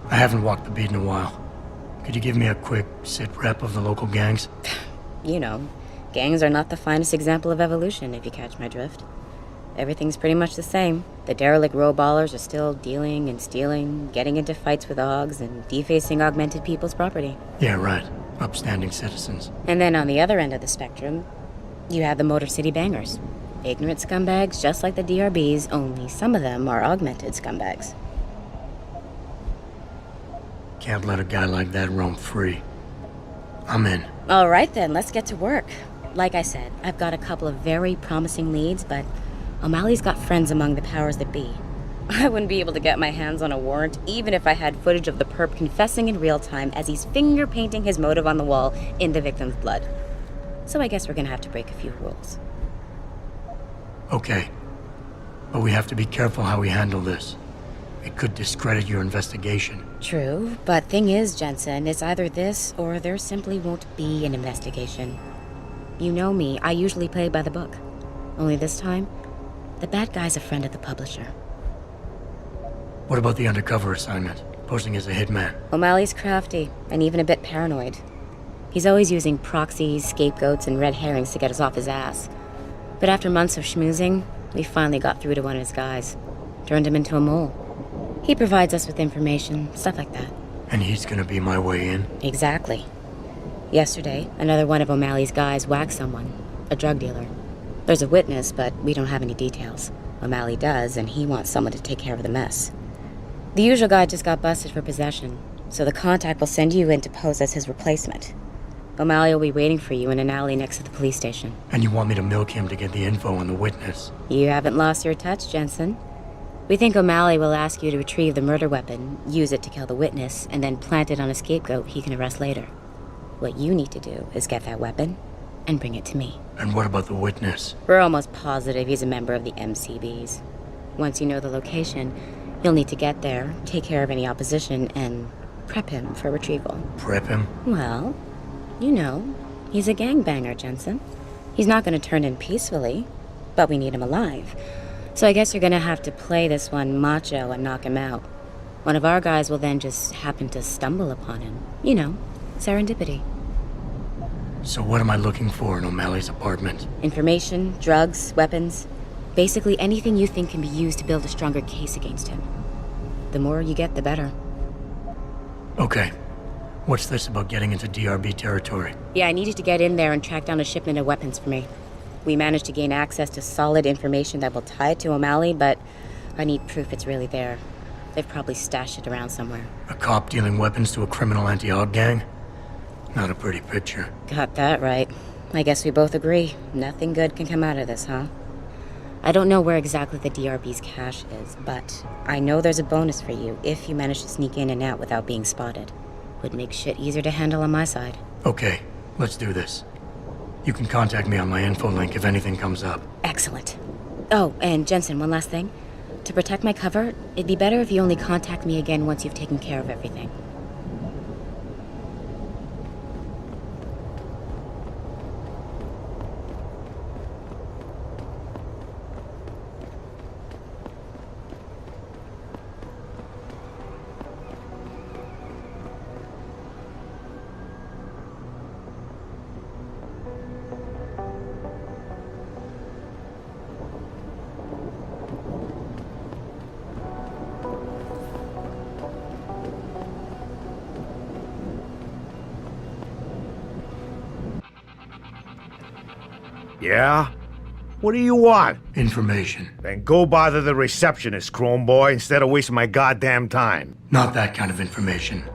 I haven't walked the beat in a while. Could you give me a quick sit-rep of the local gangs? You know, gangs are not the finest example of evolution, if you catch my drift. Everything's pretty much the same. The derelict row-ballers are still dealing and stealing, getting into fights with OGs, and defacing augmented people's property. Yeah, right. Upstanding citizens. And then on the other end of the spectrum, you have the Motor City bangers. Ignorant scumbags just like the DRBs, only some of them are augmented scumbags. Can't let a guy like that roam free. I'm in. All right then, let's get to work. Like I said, I've got a couple of very promising leads, but O'Malley's got friends among the powers that be. I wouldn't be able to get my hands on a warrant even if I had footage of the perp confessing in real time as he's finger painting his motive on the wall in the victim's blood. So I guess we're gonna have to break a few rules. Okay. But we have to be careful how we handle this. It could discredit your investigation. True, but thing is, Jensen, it's either this or there simply won't be an investigation. You know me, I usually play by the book. Only this time, the bad guy's a friend of the publisher. What about the undercover assignment? Posing as a hitman? O'Malley's crafty, and even a bit paranoid. He's always using proxies, scapegoats, and red herrings to get us off his ass. But after months of schmoozing, we finally got through to one of his guys. Turned him into a mole. He provides us with information, stuff like that. And he's gonna be my way in? Exactly. Yesterday, another one of O'Malley's guys whacked someone, a drug dealer. There's a witness, but we don't have any details. O'Malley does, and he wants someone to take care of the mess. The usual guy just got busted for possession, so the contact will send you in to pose as his replacement. O'Malley will be waiting for you in an alley next to the police station. And you want me to milk him to get the info on the witness? You haven't lost your touch, Jensen. We think O'Malley will ask you to retrieve the murder weapon, use it to kill the witness, and then plant it on a scapegoat he can arrest later. What you need to do is get that weapon and bring it to me. And what about the witness? We're almost positive he's a member of the MCBs. Once you know the location, you'll need to get there, take care of any opposition, and prep him for retrieval. Prep him? Well, you know, he's a gangbanger, Jensen. He's not going to turn in peacefully, but we need him alive. So I guess you're going to have to play this one macho and knock him out. One of our guys will then just happen to stumble upon him. You know, serendipity. So what am I looking for in O'Malley's apartment? Information, drugs, weapons. Basically anything you think can be used to build a stronger case against him. The more you get, the better. Okay. What's this about getting into DRB territory? Yeah, I need you to get in there and track down a shipment of weapons for me. We managed to gain access to solid information that will tie it to O'Malley, but I need proof it's really there. They've probably stashed it around somewhere. A cop dealing weapons to a criminal anti-Aug gang? Not a pretty picture. Got that right. I guess we both agree. Nothing good can come out of this, huh? I don't know where exactly the DRB's cache is, but I know there's a bonus for you if you manage to sneak in and out without being spotted. Would make shit easier to handle on my side. Okay, let's do this. You can contact me on my info link if anything comes up. Excellent. Oh, and Jensen, one last thing. To protect my cover, it'd be better if you only contact me again once you've taken care of everything. Yeah? What do you want? Information. Then go bother the receptionist, Chrome Boy, instead of wasting my goddamn time. Not that kind of information.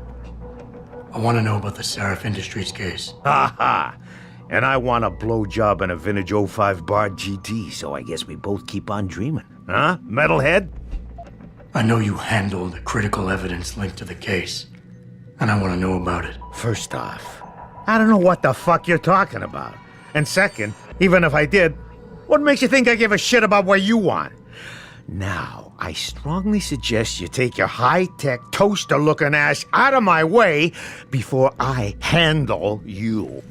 I want to know about the Seraph Industries case. Ha ha! And I want a blowjob in a vintage 05 Bard GT, so I guess we both keep on dreaming. Huh, metalhead? I know you handled critical evidence linked to the case, and I want to know about it. First off, I don't know what the fuck you're talking about. And second, even if I did, what makes you think I give a shit about what you want? Now, I strongly suggest you take your high-tech, toaster-looking ass out of my way before I handle you.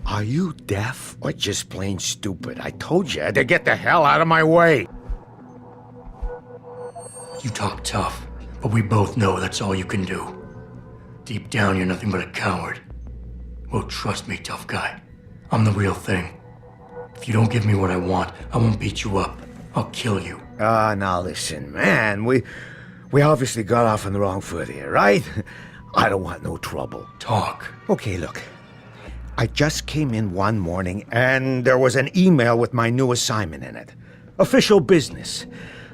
Are you deaf or just plain stupid? I told you to get the hell out of my way. You talk tough, but we both know that's all you can do. Deep down, you're nothing but a coward. Well, trust me, tough guy. I'm the real thing. If you don't give me what I want, I won't beat you up. I'll kill you. Now listen, man. We obviously got off on the wrong foot here, right? I don't want no trouble. Talk. Okay, look. I just came in one morning, and there was an email with my new assignment in it. Official business.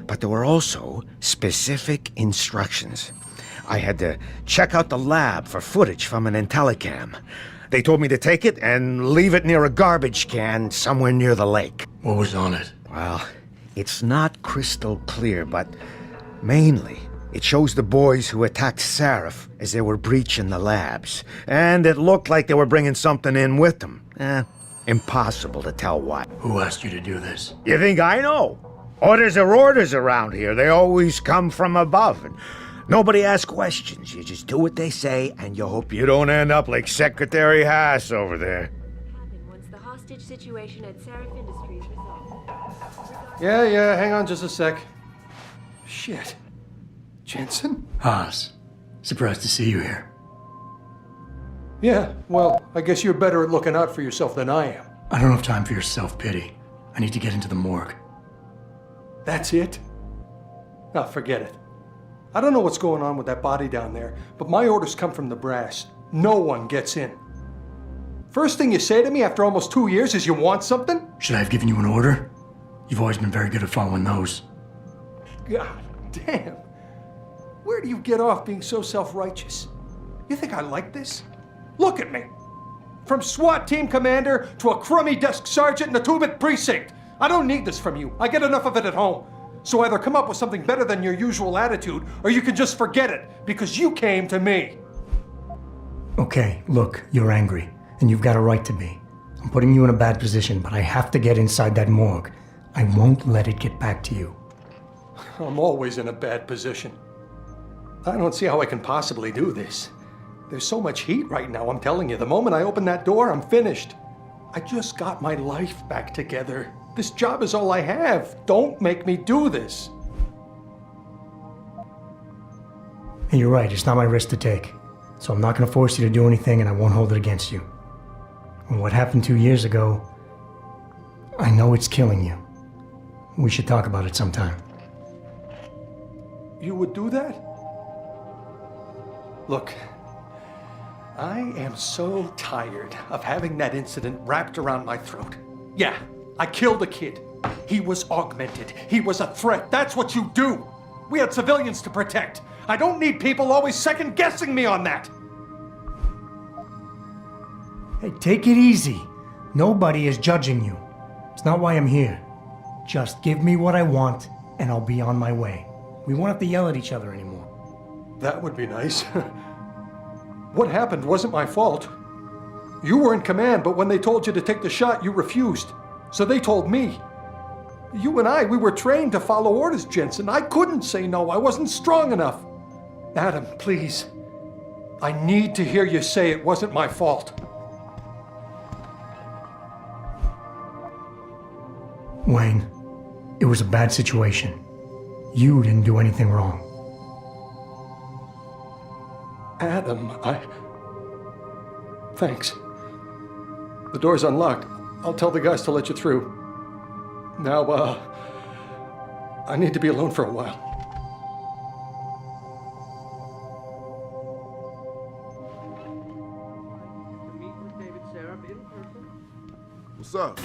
But there were also specific instructions. I had to check out the lab for footage from an IntelliCam. They told me to take it and leave it near a garbage can somewhere near the lake. What was on it? Well, it's not crystal clear, but mainly it shows the boys who attacked Seraph as they were breaching the labs. And it looked like they were bringing something in with them. Impossible to tell what. Who asked you to do this? You think I know? Orders are orders around here. They always come from above. And nobody asks questions. You just do what they say, and you hope you don't end up like Secretary Haas over there. Once the hostage situation at Seraph Industries resolved. Yeah, hang on just a sec. Shit. Jensen? Haas. Surprised to see you here. Yeah, well, I guess you're better at looking out for yourself than I am. I don't have time for your self-pity. I need to get into the morgue. That's it? Ah, forget it. I don't know what's going on with that body down there, but my orders come from the brass. No one gets in. First thing you say to me after almost 2 years is you want something? Should I have given you an order? You've always been very good at following those. God damn. Where do you get off being so self-righteous? You think I like this? Look at me. From SWAT team commander to a crummy desk sergeant in the 2-bit precinct. I don't need this from you. I get enough of it at home. So either come up with something better than your usual attitude, or you can just forget it, because you came to me. Okay, look, you're angry, and you've got a right to be. I'm putting you in a bad position, but I have to get inside that morgue. I won't let it get back to you. I'm always in a bad position. I don't see how I can possibly do this. There's so much heat right now, I'm telling you. The moment I open that door, I'm finished. I just got my life back together. This job is all I have. Don't make me do this. And you're right, it's not my risk to take. So I'm not going to force you to do anything, and I won't hold it against you. And what happened 2 years ago, I know it's killing you. We should talk about it sometime. You would do that? Look, I am so tired of having that incident wrapped around my throat. Yeah, I killed a kid. He was augmented. He was a threat. That's what you do. We had civilians to protect. I don't need people always second-guessing me on that. Hey, take it easy. Nobody is judging you. It's not why I'm here. Just give me what I want, and I'll be on my way. We won't have to yell at each other anymore. That would be nice. What happened wasn't my fault. You were in command, but when they told you to take the shot, you refused. So they told me. You and I, we were trained to follow orders, Jensen. I couldn't say no. I wasn't strong enough. Adam, please. I need to hear you say it wasn't my fault. Wayne, it was a bad situation. You didn't do anything wrong. Adam, Thanks. The door's unlocked. I'll tell the guys to let you through. Now, I need to be alone for a while. What's up?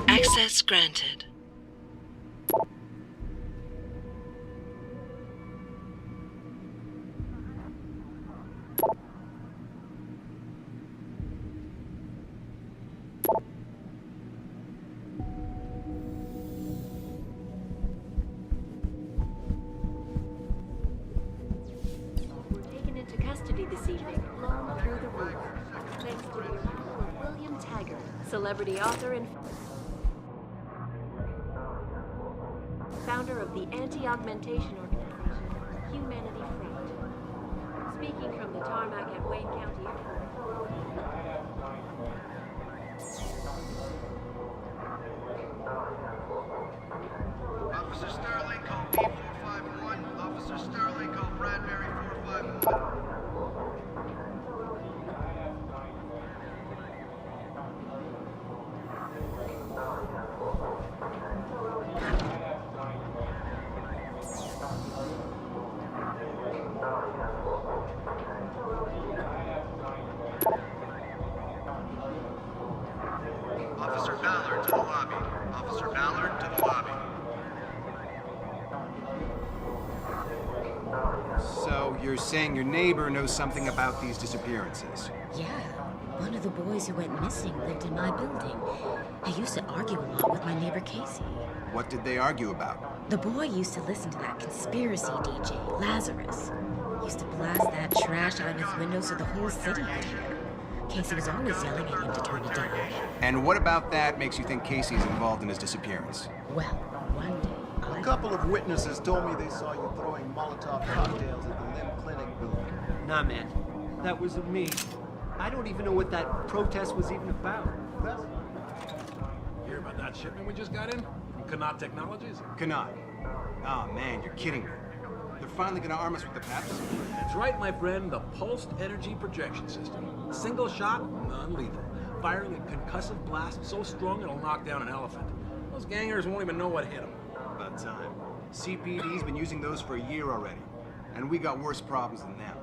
Access granted. receiving flown through the roof, thanks to the arrival of William Taggart, celebrity author and founder of the anti-augmentation organization, Humanity Front. Speaking from the tarmac at Wayne County Airport. Officer Sterling, call B451. Officer Sterling, call Bradbury 451. Officer Ballard to the lobby. Officer Ballard to the lobby. So, you're saying your neighbor knows something about these disappearances? Yeah. One of the boys who went missing lived in my building. He used to argue a lot with my neighbor Casey. What did they argue about? The boy used to listen to that conspiracy DJ, Lazarus. Used to blast that trash out of his window so the whole city could hear. Casey was always yelling at him to turn it down. And what about that makes you think Casey's involved in his disappearance? Well, one day, A couple of witnesses told me they saw you throwing Molotov cocktails at the Limb Clinic building. Nah, man. That wasn't me. I don't even know what that protest was even about. Hear about that shipment we just got in? From Connaught Technologies? Connaught. Oh man, you're kidding me. They're finally gonna arm us with the PEPs? That's right, my friend. The Pulsed Energy Projection System. Single shot, non-lethal. Firing a concussive blast so strong it'll knock down an elephant. Those gangers won't even know what hit them. About time. CPD's been using those for a year already. And we got worse problems than them.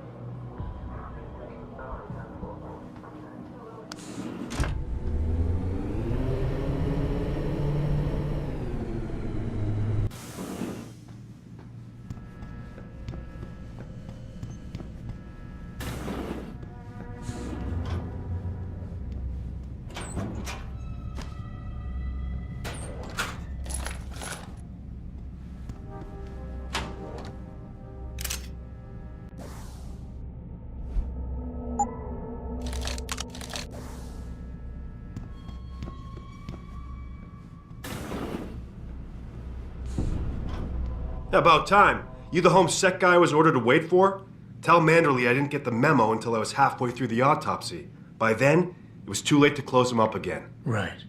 About time. You the home sec guy I was ordered to wait for? Tell Manderley I didn't get the memo until I was halfway through the autopsy. By then, it was too late to close him up again. Right.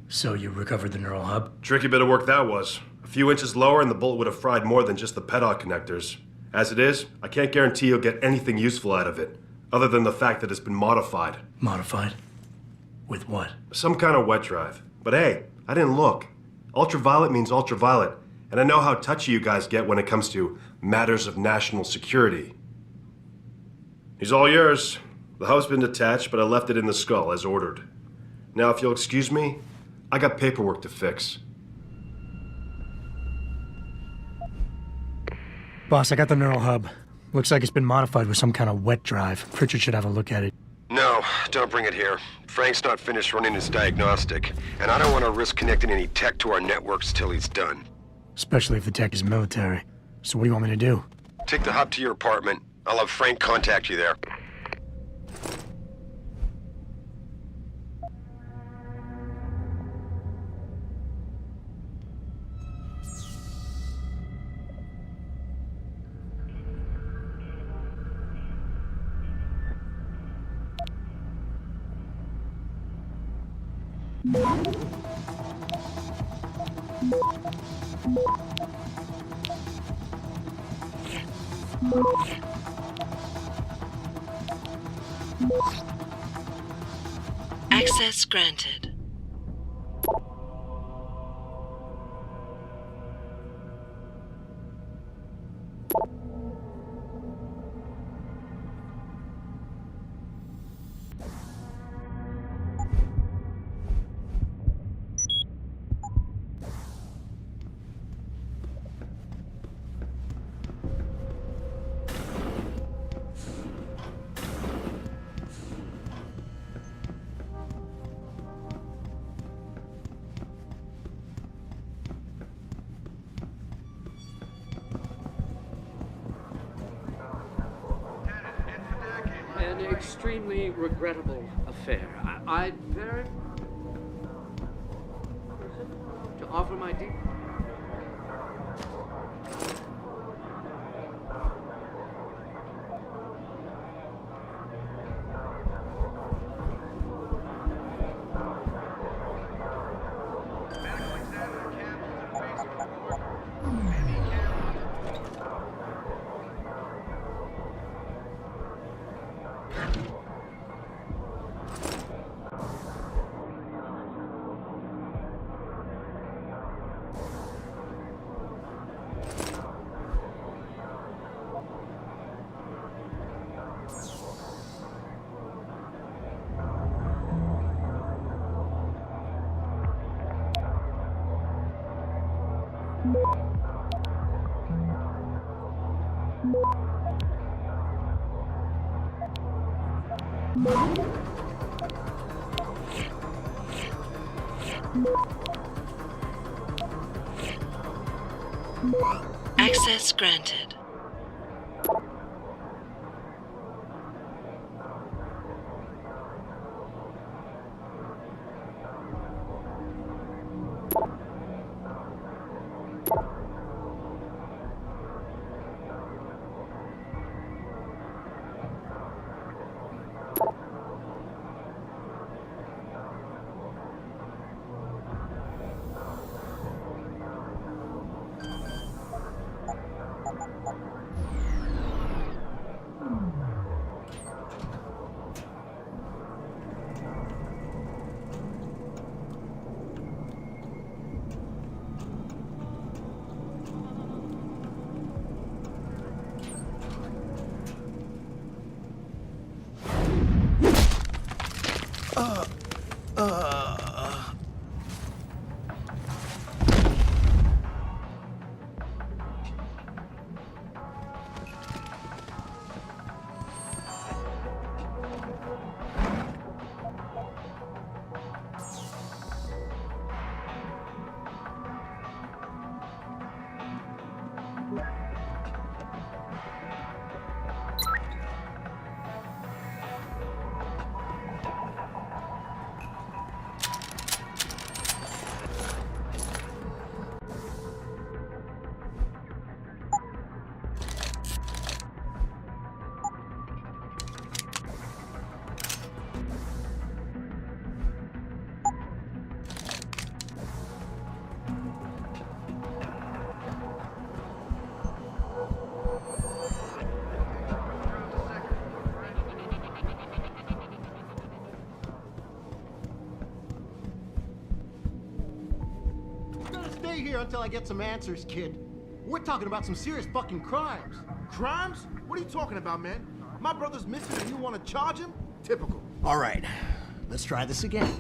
So you recovered the neural hub? Tricky bit of work that was. A few inches lower and the bullet would have fried more than just the pedal connectors. As it is, I can't guarantee you'll get anything useful out of it, other than the fact that it's been modified. Modified? With what? Some kind of wet drive. But hey, I didn't look. Ultraviolet means ultraviolet. And I know how touchy you guys get when it comes to matters of national security. He's all yours. The hub's been detached, but I left it in the skull as ordered. Now, if you'll excuse me, I got paperwork to fix. Boss, I got the neural hub. Looks like it's been modified with some kind of wet drive. Pritchard should have a look at it. No, don't bring it here. Frank's not finished running his diagnostic, and I don't want to risk connecting any tech to our networks till he's done. Especially if the tech is military. So what do you want me to do? Take the hub to your apartment. I'll have Frank contact you there. Access granted. An extremely regrettable affair. I'd very... to offer my deep... Access granted. Stay here until I get some answers, kid. We're talking about some serious fucking crimes. Crimes? What are you talking about, man? My brother's missing and you want to charge him? Typical. All right, let's try this again.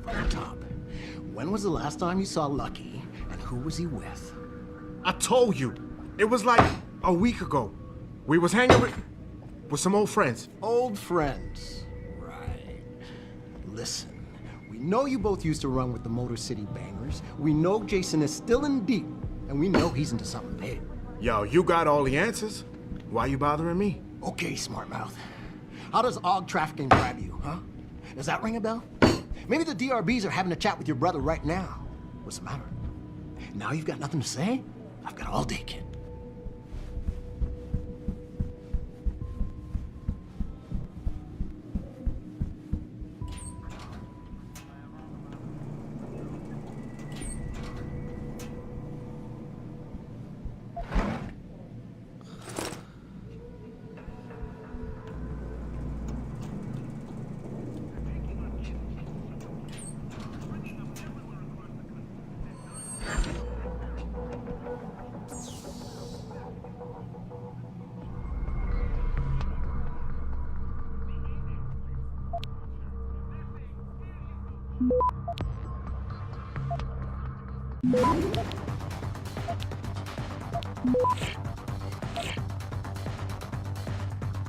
From the top. When was the last time you saw Lucky, and who was he with? I told you. It was like a week ago. We was hanging with some old friends. Old friends. Right. Listen. We know you both used to run with the Motor City Bangers. We know Jason is still in deep, and we know he's into something big. Yo, you got all the answers. Why you bothering me? Okay, smart mouth. How does AUG trafficking grab you, huh? Does that ring a bell? Maybe the DRBs are having a chat with your brother right now. What's the matter? Now you've got nothing to say? I've got all day, kid.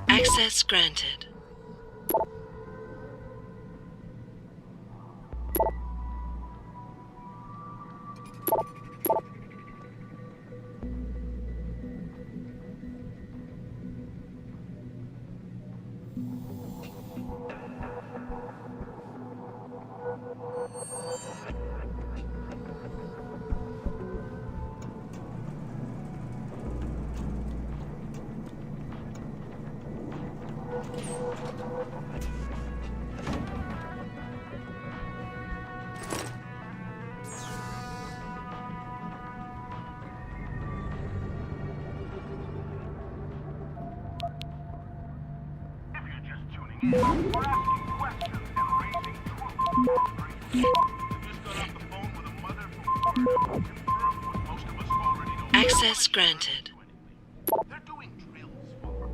Access granted. Access granted. They're doing drills for us.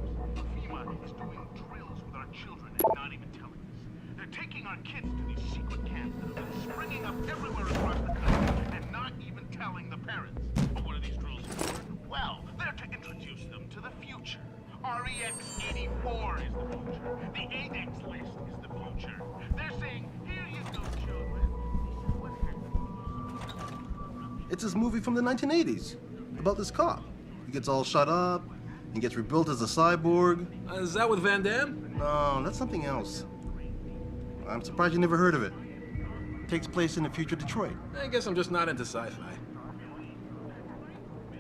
FEMA is doing drills with our children and not even telling us. They're taking our kids to these secret camps that have been springing up everywhere across the country and not even telling the parents. But what are these drills for? Well, they're to introduce them to the future. REX-84 is the future. The ADEX list is the future. They're saying, here you go, children. This is what happens. It's this movie from the 1980s about this cop. He gets all shut up and gets rebuilt as a cyborg. Is that with Van Damme? No, that's something else. I'm surprised you never heard of it. Takes place in the future Detroit. I guess I'm just not into sci-fi.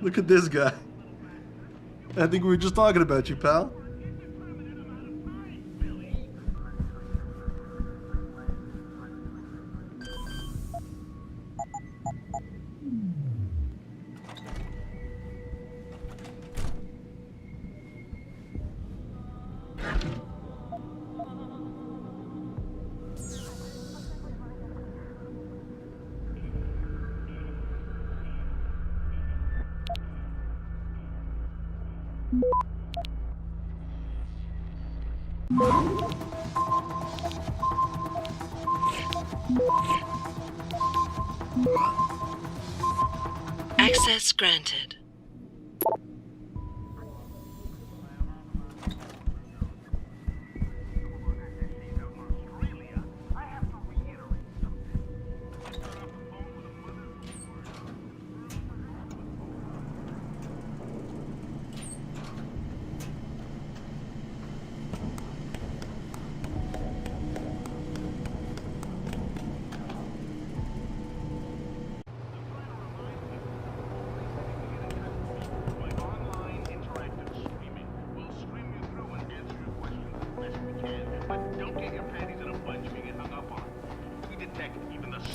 Look at this guy. I think we were just talking about you, pal. Access granted.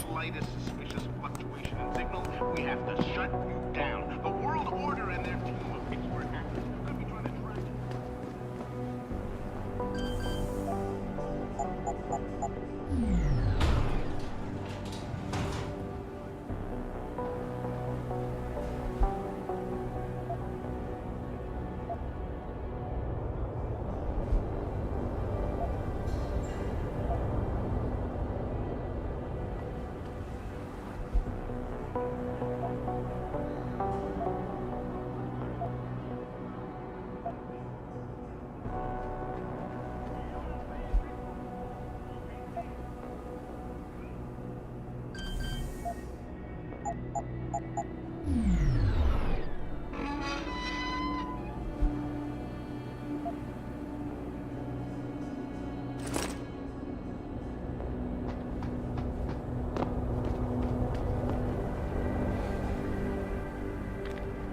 Slightest suspicious fluctuation in signal, we have to shut you down. The World Order and their team of Pittsburgh hackers could be trying to track you.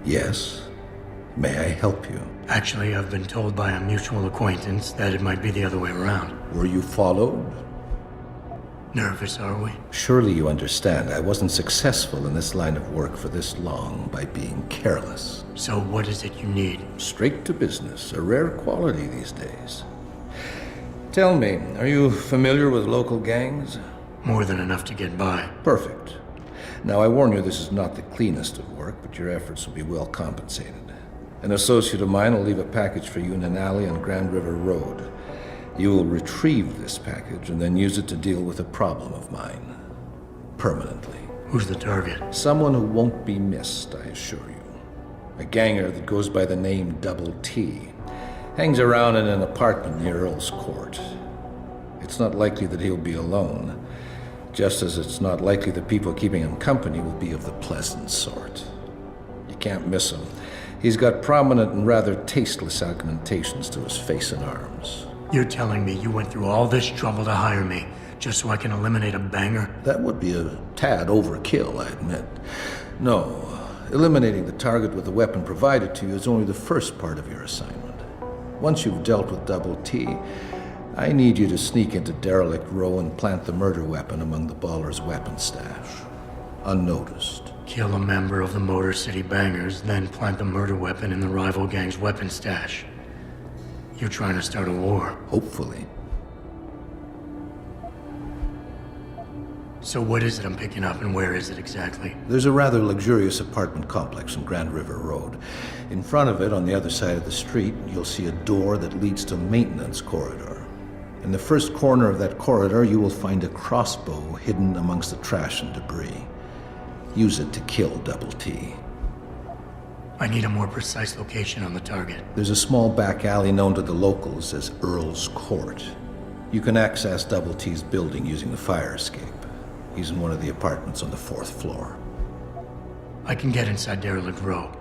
Yes. May I help you? Actually, I've been told by a mutual acquaintance that it might be the other way around. Were you followed? Nervous, are we? Surely you understand I wasn't successful in this line of work for this long by being careless. So what is it you need? Straight to business, a rare quality these days. Tell me, are you familiar with local gangs? More than enough to get by. Perfect. Now, I warn you, this is not the cleanest of work, but your efforts will be well compensated. An associate of mine will leave a package for you in an alley on Grand River Road. You will retrieve this package and then use it to deal with a problem of mine. Permanently. Who's the target? Someone who won't be missed, I assure you. A ganger that goes by the name Double T. Hangs around in an apartment near Earl's Court. It's not likely that he'll be alone. Just as it's not likely the people keeping him company will be of the pleasant sort. You can't miss him. He's got prominent and rather tasteless augmentations to his face and arms. You're telling me you went through all this trouble to hire me, just so I can eliminate a banger? That would be a tad overkill, I admit. No, eliminating the target with the weapon provided to you is only the first part of your assignment. Once you've dealt with Double T, I need you to sneak into Derelict Row and plant the murder weapon among the Baller's weapon stash. Unnoticed. Kill a member of the Motor City Bangers, then plant the murder weapon in the rival gang's weapon stash. You're trying to start a war. Hopefully. So what is it I'm picking up, and where is it exactly? There's a rather luxurious apartment complex on Grand River Road. In front of it, on the other side of the street, you'll see a door that leads to a maintenance corridor. In the first corner of that corridor, you will find a crossbow hidden amongst the trash and debris. Use it to kill Double T. I need a more precise location on the target. There's a small back alley known to the locals as Earl's Court. You can access Double T's building using the fire escape. He's in one of the apartments on the 4th floor. I can get inside Derelict Row,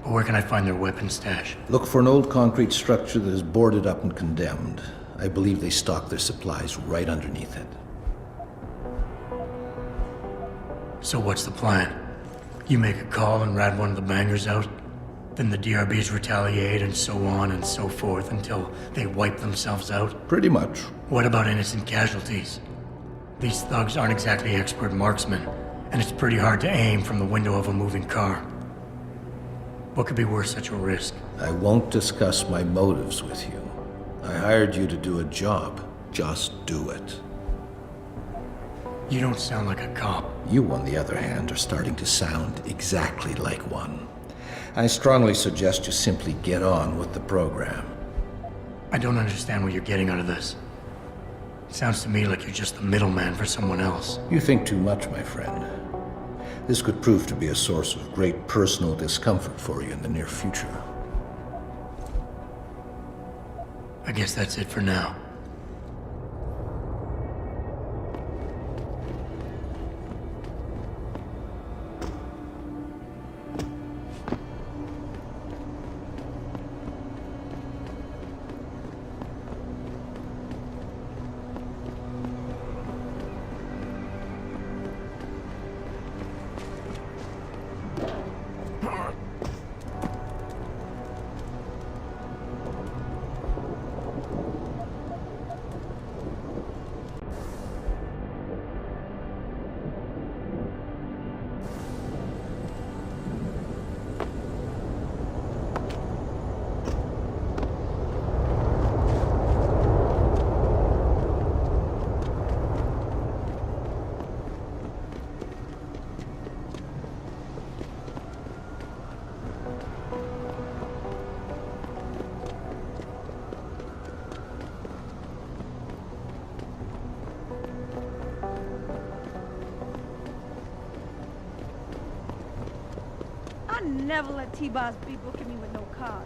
but where can I find their weapon stash? Look for an old concrete structure that is boarded up and condemned. I believe they stock their supplies right underneath it. So what's the plan? You make a call and rat one of the bangers out? Then the DRBs retaliate and so on and so forth until they wipe themselves out? Pretty much. What about innocent casualties? These thugs aren't exactly expert marksmen, and it's pretty hard to aim from the window of a moving car. What could be worth such a risk? I won't discuss my motives with you. I hired you to do a job. Just do it. You don't sound like a cop. You, on the other hand, are starting to sound exactly like one. I strongly suggest you simply get on with the program. I don't understand what you're getting out of this. It sounds to me like you're just the middleman for someone else. You think too much, my friend. This could prove to be a source of great personal discomfort for you in the near future. I guess that's it for now. I never let T-Boss be booking me with no card.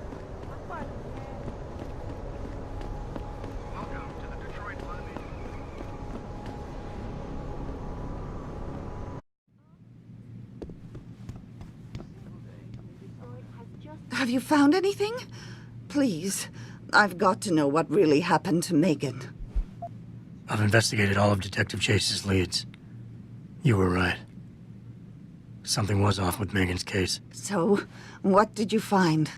Have you found anything? Please, I've got to know what really happened to Megan. I've investigated all of Detective Chase's leads. You were right. Something was off with Megan's case. So, what did you find?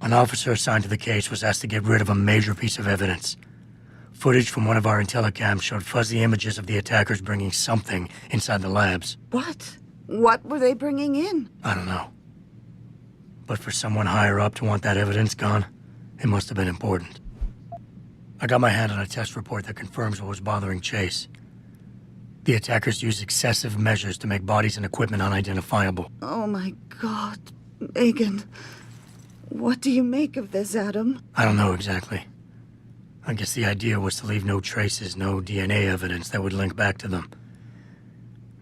An officer assigned to the case was asked to get rid of a major piece of evidence. Footage from one of our intellicams showed fuzzy images of the attackers bringing something inside the labs. What? What were they bringing in? I don't know. But for someone higher up to want that evidence gone, it must have been important. I got my hand on a test report that confirms what was bothering Chase. The attackers used excessive measures to make bodies and equipment unidentifiable. Oh my God, Megan. What do you make of this, Adam? I don't know exactly. I guess the idea was to leave no traces, no DNA evidence that would link back to them.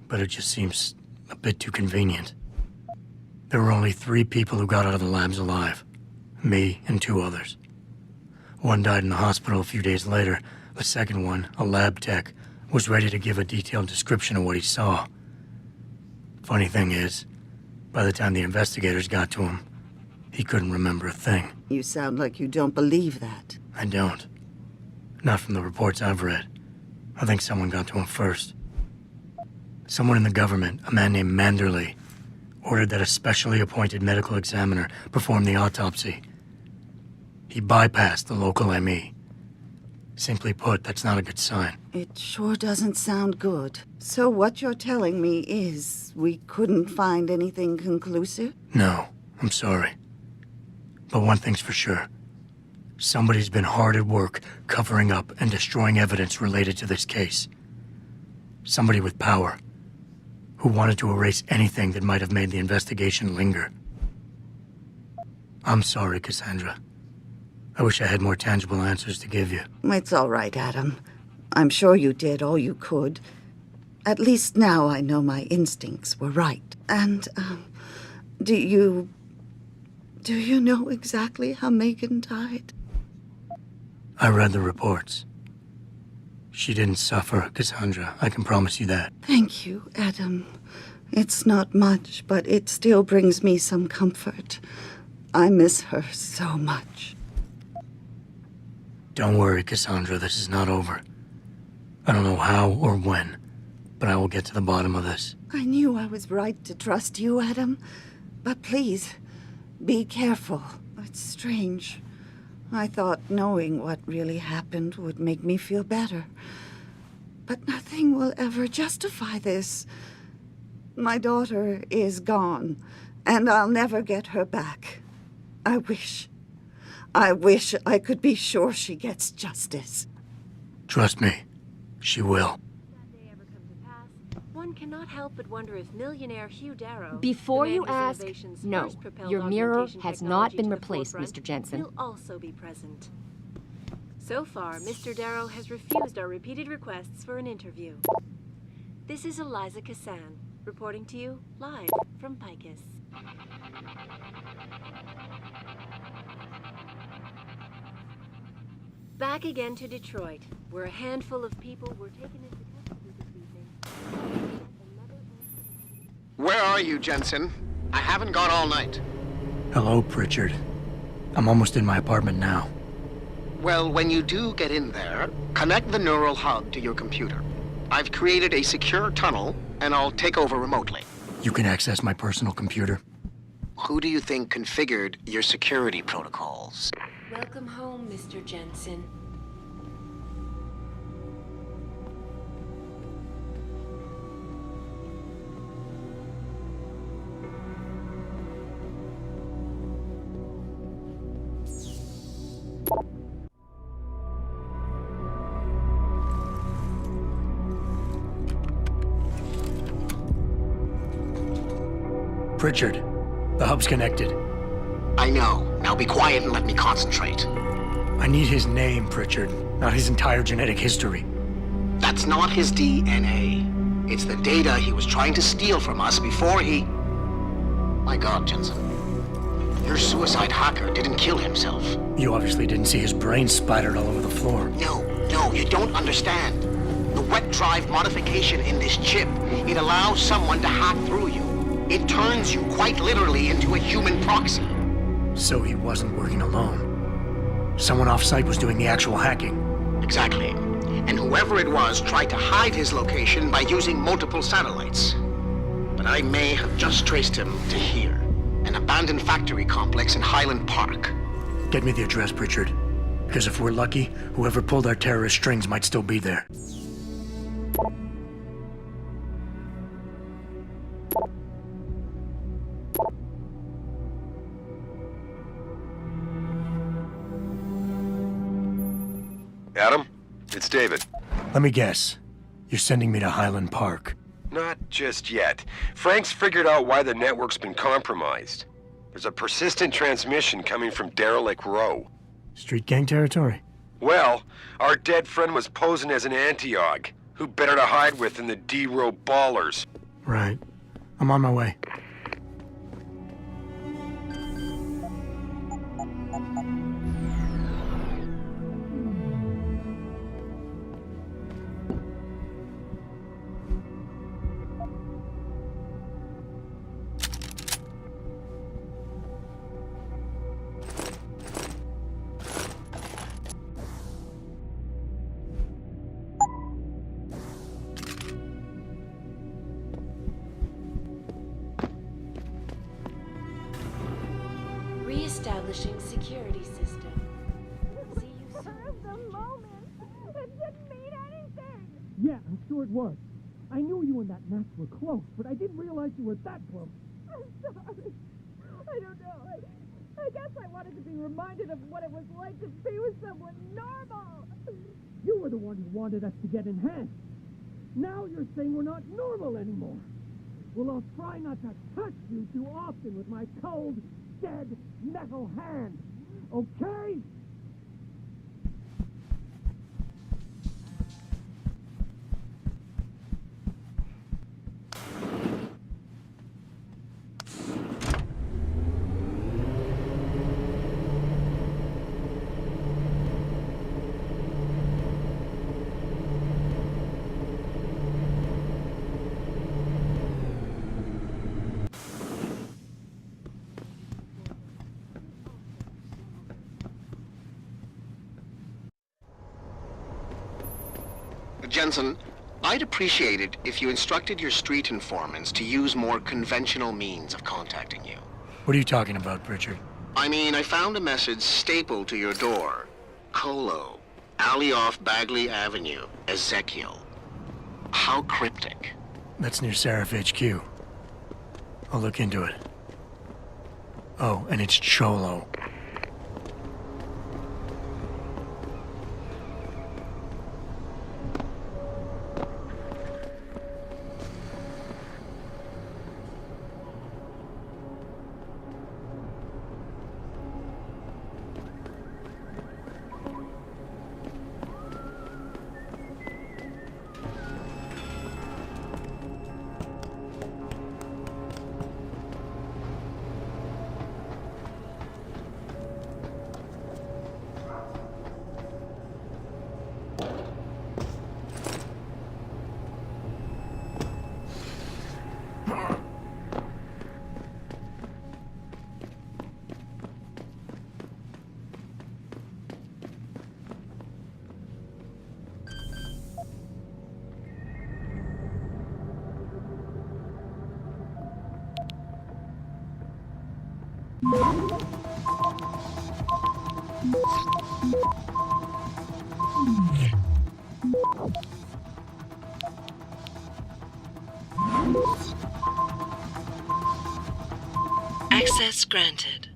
But it just seems a bit too convenient. There were only 3 people who got out of the labs alive. Me and 2 others. One died in the hospital a few days later. The second one, a lab tech, was ready to give a detailed description of what he saw. Funny thing is, by the time the investigators got to him, he couldn't remember a thing. You sound like you don't believe that. I don't. Not from the reports I've read. I think someone got to him first. Someone in the government, a man named Manderley, ordered that a specially appointed medical examiner perform the autopsy. He bypassed the local ME. Simply put, that's not a good sign. It sure doesn't sound good. So what you're telling me is we couldn't find anything conclusive? No, I'm sorry. But one thing's for sure. Somebody's been hard at work covering up and destroying evidence related to this case. Somebody with power, who wanted to erase anything that might have made the investigation linger. I'm sorry, Cassandra. I wish I had more tangible answers to give you. It's all right, Adam. I'm sure you did all you could. At least now I know my instincts were right. And, do you know exactly how Megan died? I read the reports. She didn't suffer, Cassandra. I can promise you that. Thank you, Adam. It's not much, but it still brings me some comfort. I miss her so much. Don't worry, Cassandra. This is not over. I don't know how or when, but I will get to the bottom of this. I knew I was right to trust you, Adam. But please, be careful. It's strange. I thought knowing what really happened would make me feel better. But nothing will ever justify this. My daughter is gone, and I'll never get her back. I wish I could be sure she gets justice. Trust me, she will. One cannot help but wonder if millionaire Hugh Darrow, Before the man you whose ask, innovations no, first propelled your mirror augmentation has technology not been to the replaced, forefront, Mr. Jensen. will also be present. So far, Mr. Darrow has refused our repeated requests for an interview. This is Eliza Cassan, reporting to you live from Picus. Back again to Detroit, where a handful of people were taken into custody this evening. Where are you, Jensen? I haven't gone all night. Hello, Pritchard. I'm almost in my apartment now. Well, when you do get in there, connect the neural hub to your computer. I've created a secure tunnel, and I'll take over remotely. You can access my personal computer. Who do you think configured your security protocols? Welcome home, Mr. Jensen. Pritchard, the hub's connected. I know. Now be quiet and let me concentrate. I need his name, Pritchard, not his entire genetic history. That's not his DNA. It's the data he was trying to steal from us before he... My God, Jensen. Your suicide hacker didn't kill himself. You obviously didn't see his brain splattered all over the floor. No, you don't understand. The wet drive modification in this chip, it allows someone to hack through you. It turns you quite literally into a human proxy. So he wasn't working alone. Someone off-site was doing the actual hacking. Exactly. And whoever it was tried to hide his location by using multiple satellites. But I may have just traced him to here, an abandoned factory complex in Highland Park. Get me the address, Pritchard. Because if we're lucky, whoever pulled our terrorist strings might still be there. Adam, it's David. Let me guess. You're sending me to Highland Park. Not just yet. Frank's figured out why the network's been compromised. There's a persistent transmission coming from Derelict Row. Street gang territory? Well, our dead friend was posing as an Antioch. Who better to hide with than the D-Row ballers? Right. I'm on my way. Reestablishing security system. See you soon. The moment. Yeah, I'm sure it was. I knew you and that Max were close, but I didn't realize you were that close. I'm sorry. I don't know. I guess I wanted to be reminded of what it was like to be with someone normal. You were the one who wanted us to get enhanced. Now you're saying we're not normal anymore. Well, I'll try not to touch you too often with my cold, dead, metal hand. Okay? Jensen, I'd appreciate it if you instructed your street informants to use more conventional means of contacting you. What are you talking about, Pritchard? I mean, I found a message stapled to your door. Colo, alley off Bagley Avenue, Ezekiel. How cryptic. That's near Seraph HQ. I'll look into it. Oh, and it's Cholo. Access granted.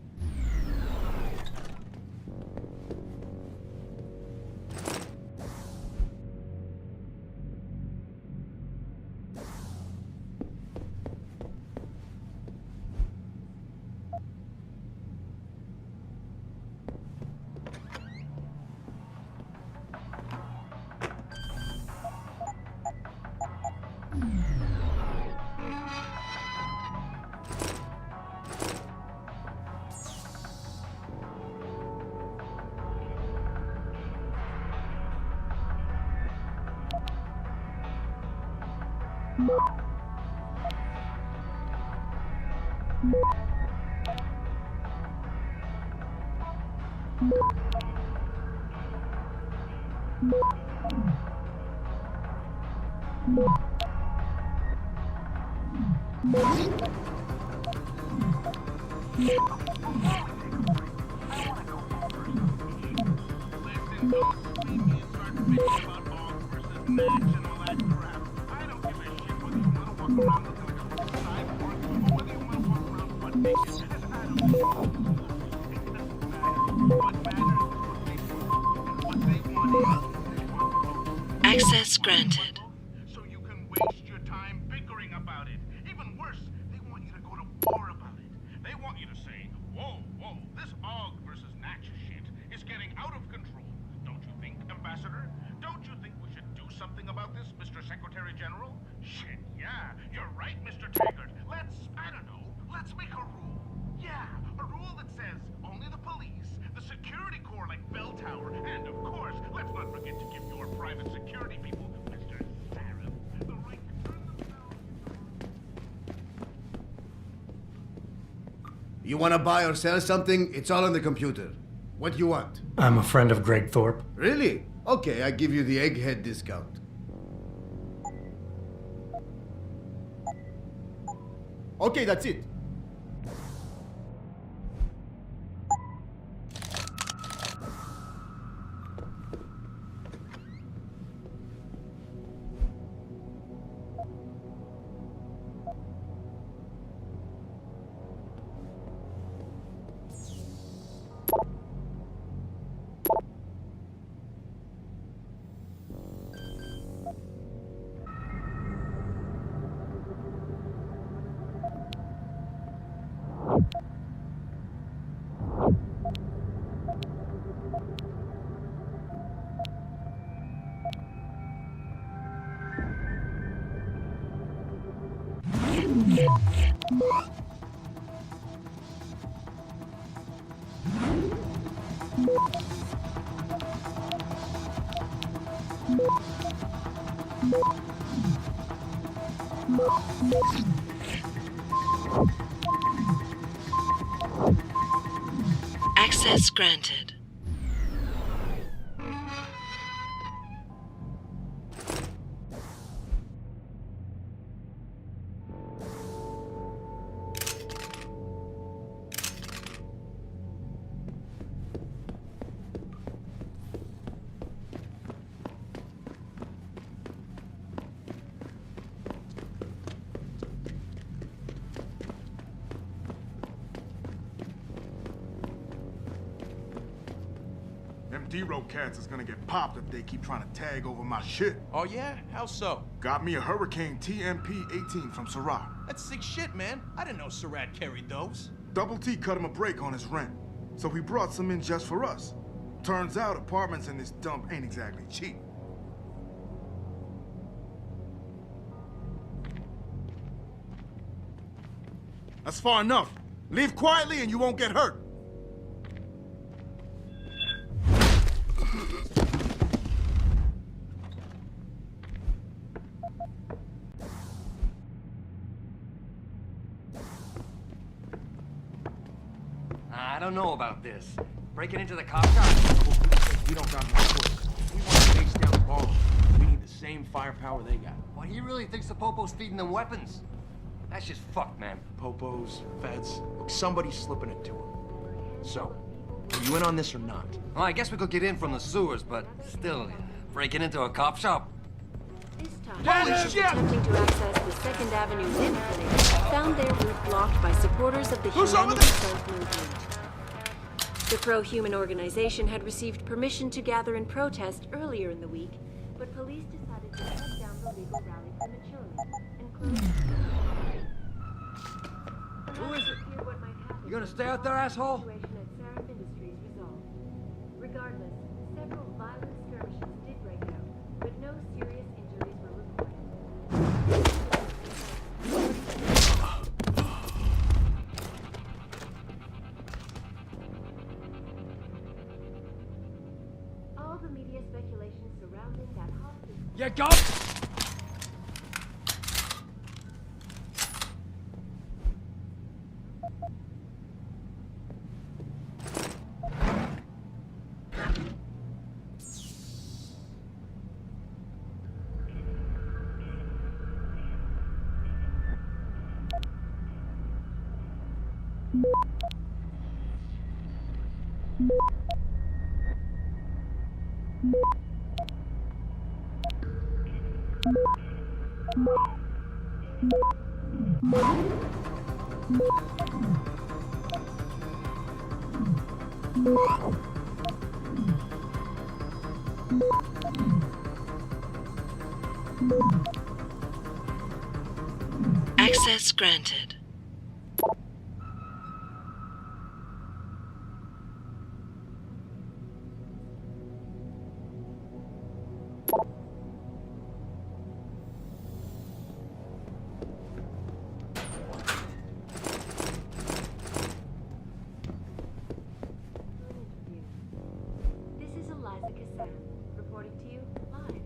Access granted. So you can waste your time bickering about it. Even worse, they want you to go to war about it. They want you to say, whoa, this Og versus Natch shit is getting out of control. Don't you think, Ambassador? Don't you think we should do something about this, Mr. Secretary General? Shit, yeah, you're right, Mr. Taggart. Let's make a rule. Yeah, a rule that says only the police, the security corps like Bell Tower, and of course, let's not forget to give your private security people, Mr. Sarah, the right to turn themselves. You want to buy or sell something? It's all on the computer. What do you want? I'm a friend of Greg Thorpe. Really? Okay, I give you the egghead discount. Okay, that's it. Access granted. Them D-Row cats is gonna get popped if they keep trying to tag over my shit. Oh yeah? How so? Got me a Hurricane TMP-18 from Surratt. That's sick shit, man. I didn't know Surratt carried those. Double T cut him a break on his rent, so he brought some in just for us. Turns out apartments in this dump ain't exactly cheap. That's far enough. Leave quietly and you won't get hurt. I don't know about this. Breaking into the cop shop? We don't got no choice. We want to chase down the ball. We need the same firepower they got. What, he really thinks the Popo's feeding them weapons? That's just fucked, man. Popos, feds. Look, somebody's slipping it to him. So, are you in on this or not? Well, I guess we could get in from the sewers, but still, breaking into a cop shop? This time, police attempting to access the 2nd Avenue Limb Clinic found their route blocked by supporters of the Humanity Front movement. The pro-human organization had received permission to gather and protest earlier in the week, but police decided to shut down the legal rally prematurely and close. Who is it? You gonna stay out there, asshole? Regardless, several violent skirmishes did break out, but no serious injuries were reported. All the media speculation surrounding that hostage... You go! Access granted. This is Eliza Cassan, reporting to you live.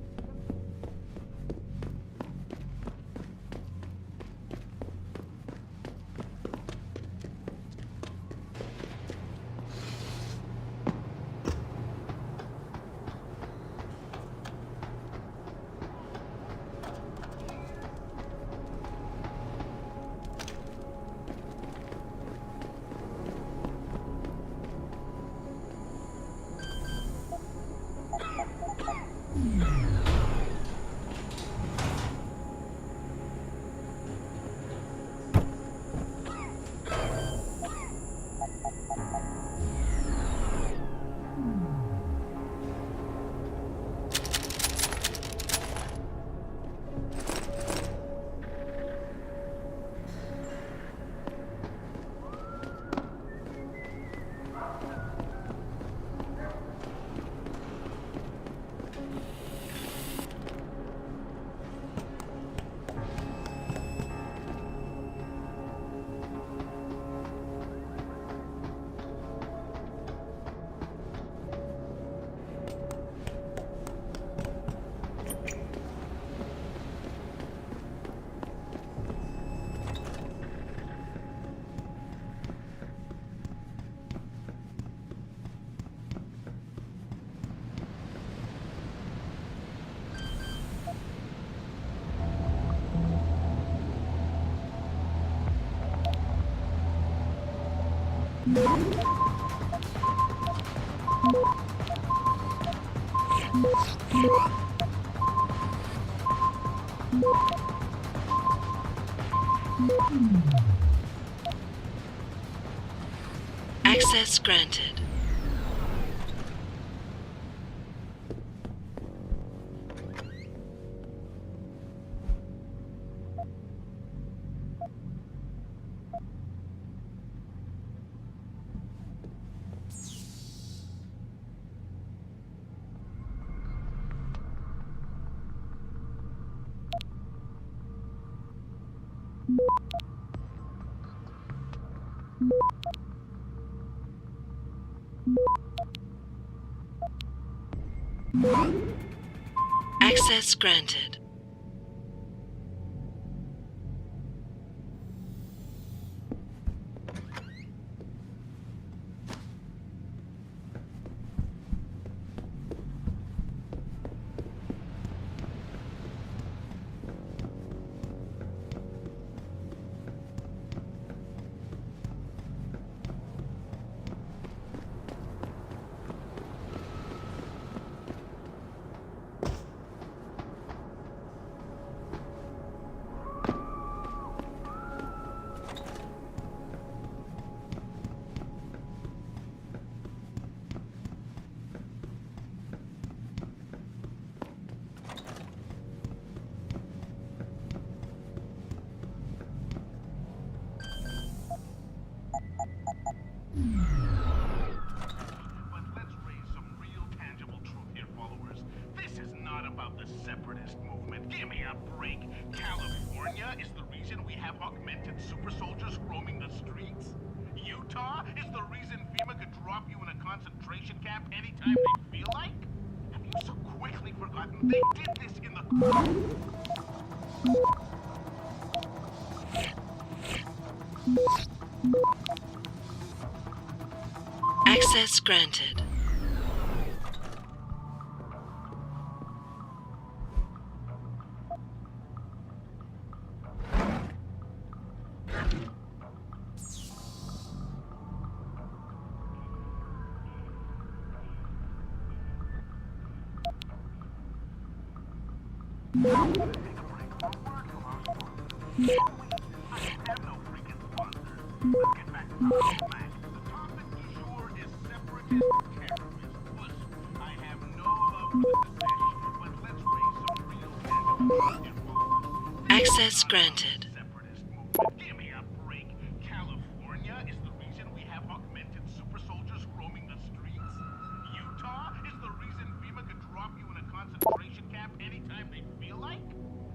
Access granted. Access granted. separatist movement. Give me a break. California is the reason we have augmented super soldiers roaming the streets. Utah is the reason FEMA could drop you in a concentration camp anytime they feel like. Have you so quickly forgotten they did this in the... Access granted. Access granted. Give me a break. California is the reason we have augmented super soldiers roaming the streets. Utah is the reason FEMA could drop you in a concentration camp anytime they feel like.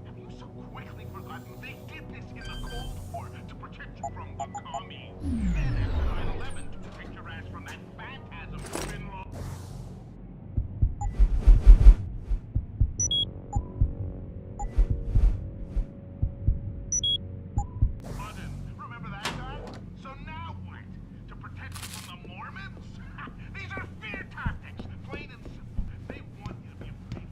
Have you so quickly forgotten they did this in the Cold War to protect you from the commies? Then after 9/11 to protect your ass from that phantasm bin law. Remember that guy? So now what? To protect you from the Mormons? These are fear tactics, plain and simple. They want you to be afraid.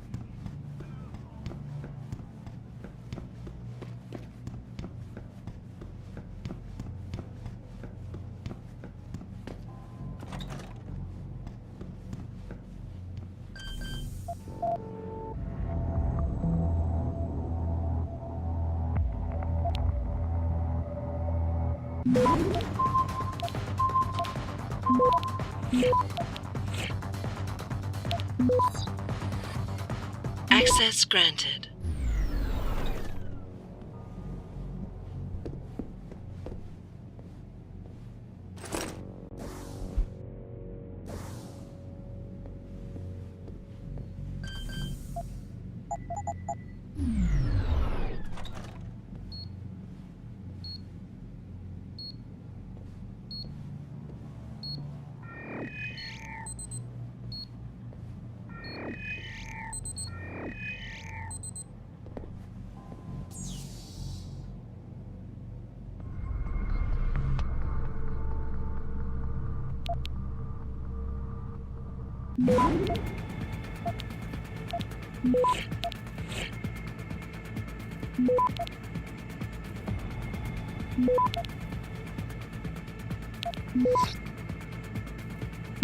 Access granted.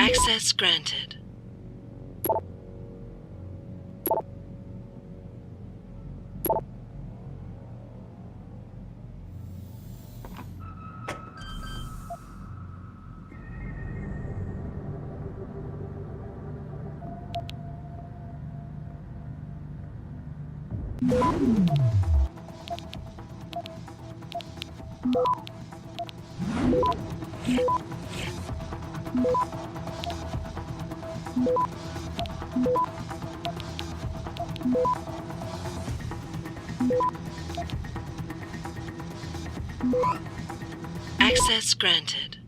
Access granted. Access granted.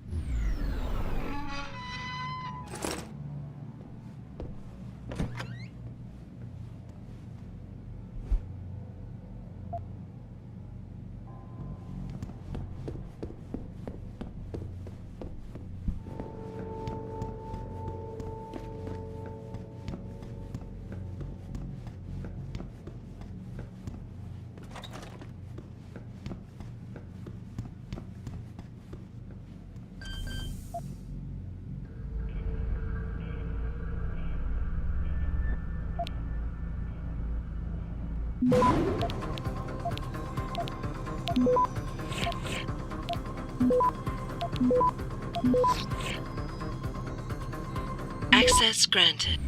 Access granted.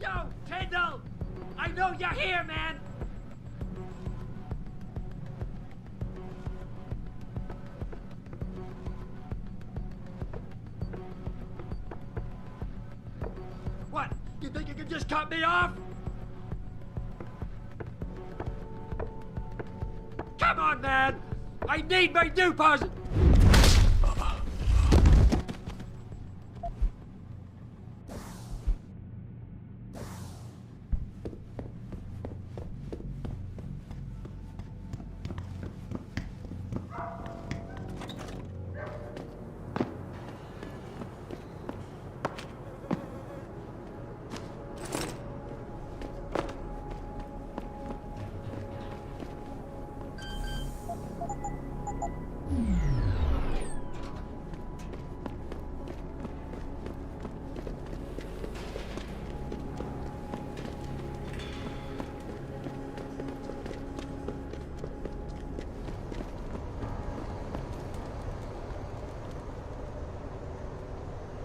Yo, Kendall! I know you're here, man! What? You think you can just cut me off? Come on, man! I need my new puzzle!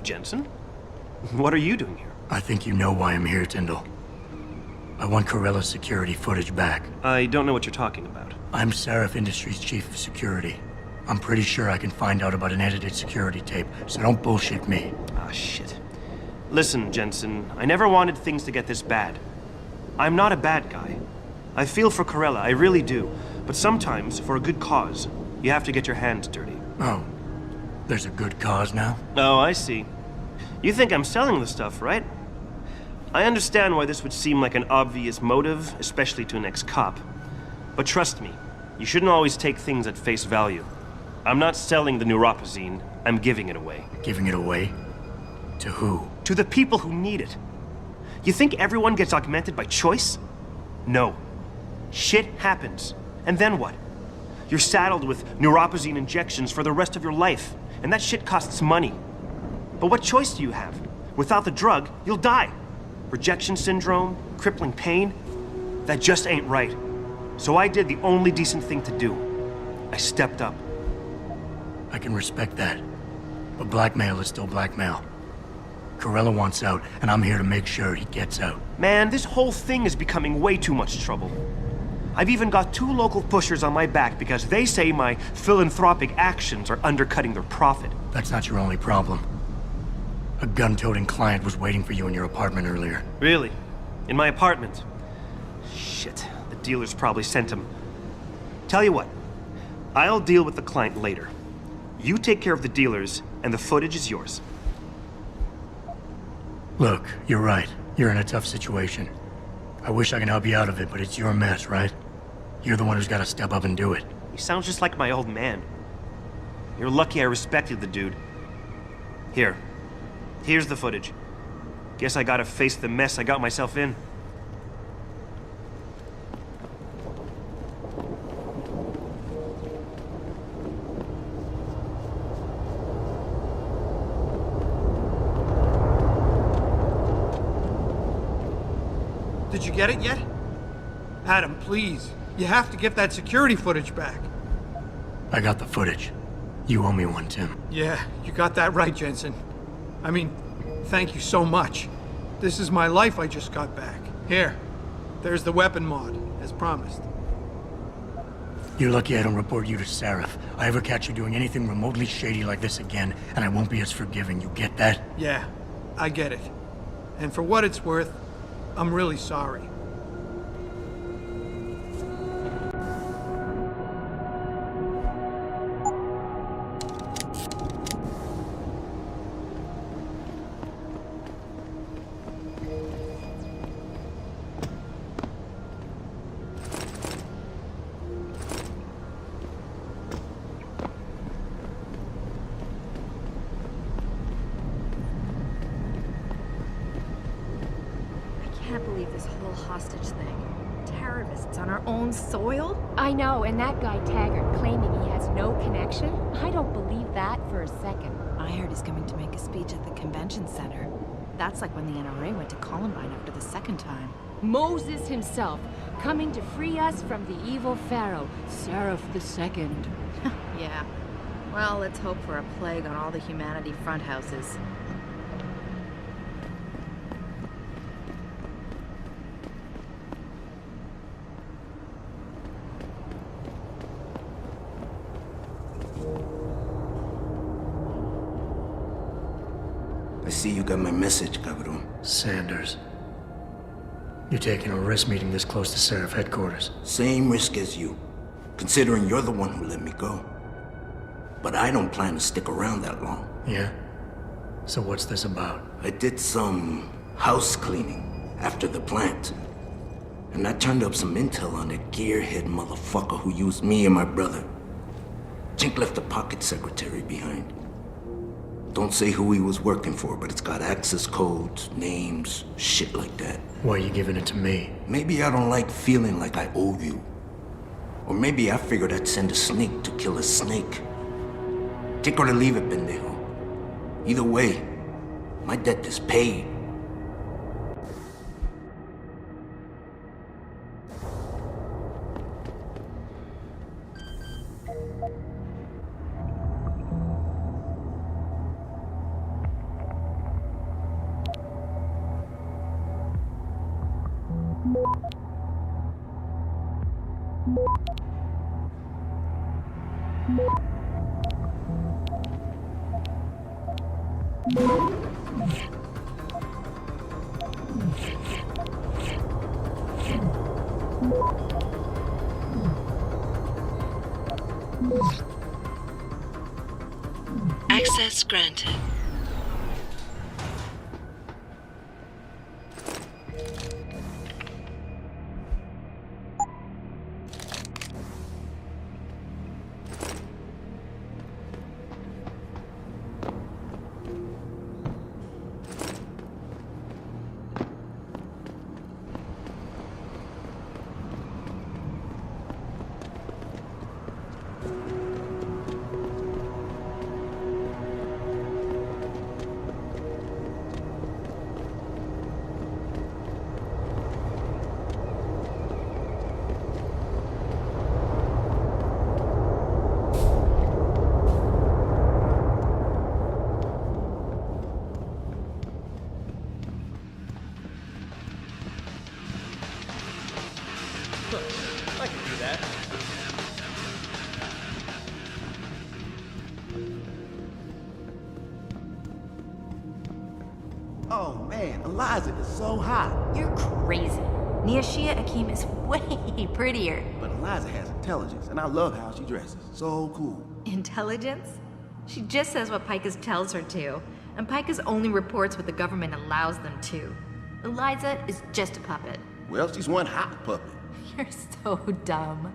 Jensen? What are you doing here? I think you know why I'm here, Tyndall. I want Corella's security footage back. I don't know what you're talking about. I'm Seraph Industries' chief of security. I'm pretty sure I can find out about an edited security tape, so don't bullshit me. Ah, shit. Listen, Jensen, I never wanted things to get this bad. I'm not a bad guy. I feel for Corella, I really do. But sometimes, for a good cause, you have to get your hands dirty. Oh, there's a good cause now? Oh, I see. You think I'm selling the stuff, right? I understand why this would seem like an obvious motive, especially to an ex-cop. But trust me, you shouldn't always take things at face value. I'm not selling the neuropazine, I'm giving it away. Giving it away? To who? To the people who need it. You think everyone gets augmented by choice? No. Shit happens. And then what? You're saddled with neuropazine injections for the rest of your life, and that shit costs money. But what choice do you have? Without the drug, you'll die. Rejection syndrome, crippling pain, that just ain't right. So I did the only decent thing to do. I stepped up. I can respect that. But blackmail is still blackmail. Corella wants out, and I'm here to make sure he gets out. Man, this whole thing is becoming way too much trouble. I've even got 2 local pushers on my back because they say my philanthropic actions are undercutting their profit. That's not your only problem. A gun-toting client was waiting for you in your apartment earlier. Really? In my apartment? Shit, the dealers probably sent him. Tell you what, I'll deal with the client later. You take care of the dealers, and the footage is yours. Look, you're right. You're in a tough situation. I wish I could help you out of it, but it's your mess, right? You're the one who's got to step up and do it. He sounds just like my old man. You're lucky I respected the dude. Here's the footage. Guess I gotta face the mess I got myself in. Did you get it yet? Adam, please. You have to get that security footage back. I got the footage. You owe me one, Tim. Yeah, you got that right, Jensen. I mean, thank you so much. This is my life I just got back. Here, there's the weapon mod, as promised. You're lucky I don't report you to Seraph. I ever catch you doing anything remotely shady like this again, and I won't be as forgiving. You get that? Yeah, I get it. And for what it's worth, I'm really sorry. I can't believe this whole hostage thing. Terrorists on our own soil? I know, and that guy Taggart claiming he has no connection? I don't believe that for a second. I heard he's coming to make a speech at the convention center. That's like when the NRA went to Columbine after the second time. Moses himself, coming to free us from the evil pharaoh, Seraph II. Yeah. Well, let's hope for a plague on all the humanity front houses. I see you got my message, Cabrón. Sanders. You're taking a risk meeting this close to Seraph headquarters. Same risk as you, considering you're the one who let me go. But I don't plan to stick around that long. Yeah? So what's this about? I did some house cleaning after the plant. And I turned up some intel on that gearhead motherfucker who used me and my brother. Chink left a pocket secretary behind. Don't say who he was working for, but it's got access codes, names, shit like that. Why are you giving it to me? Maybe I don't like feeling like I owe you. Or maybe I figured I'd send a snake to kill a snake. Take or to leave it, pendejo. Either way, my debt is paid. Access granted. I can do that. Oh man, Eliza is so hot. You're crazy. Niashia Akeem is way prettier. But Eliza has intelligence, and I love how she dresses. So cool. Intelligence? She just says what Pikus tells her to, and Pikus only reports what the government allows them to. Eliza is just a puppet. Well, she's one hot puppy. You're so dumb.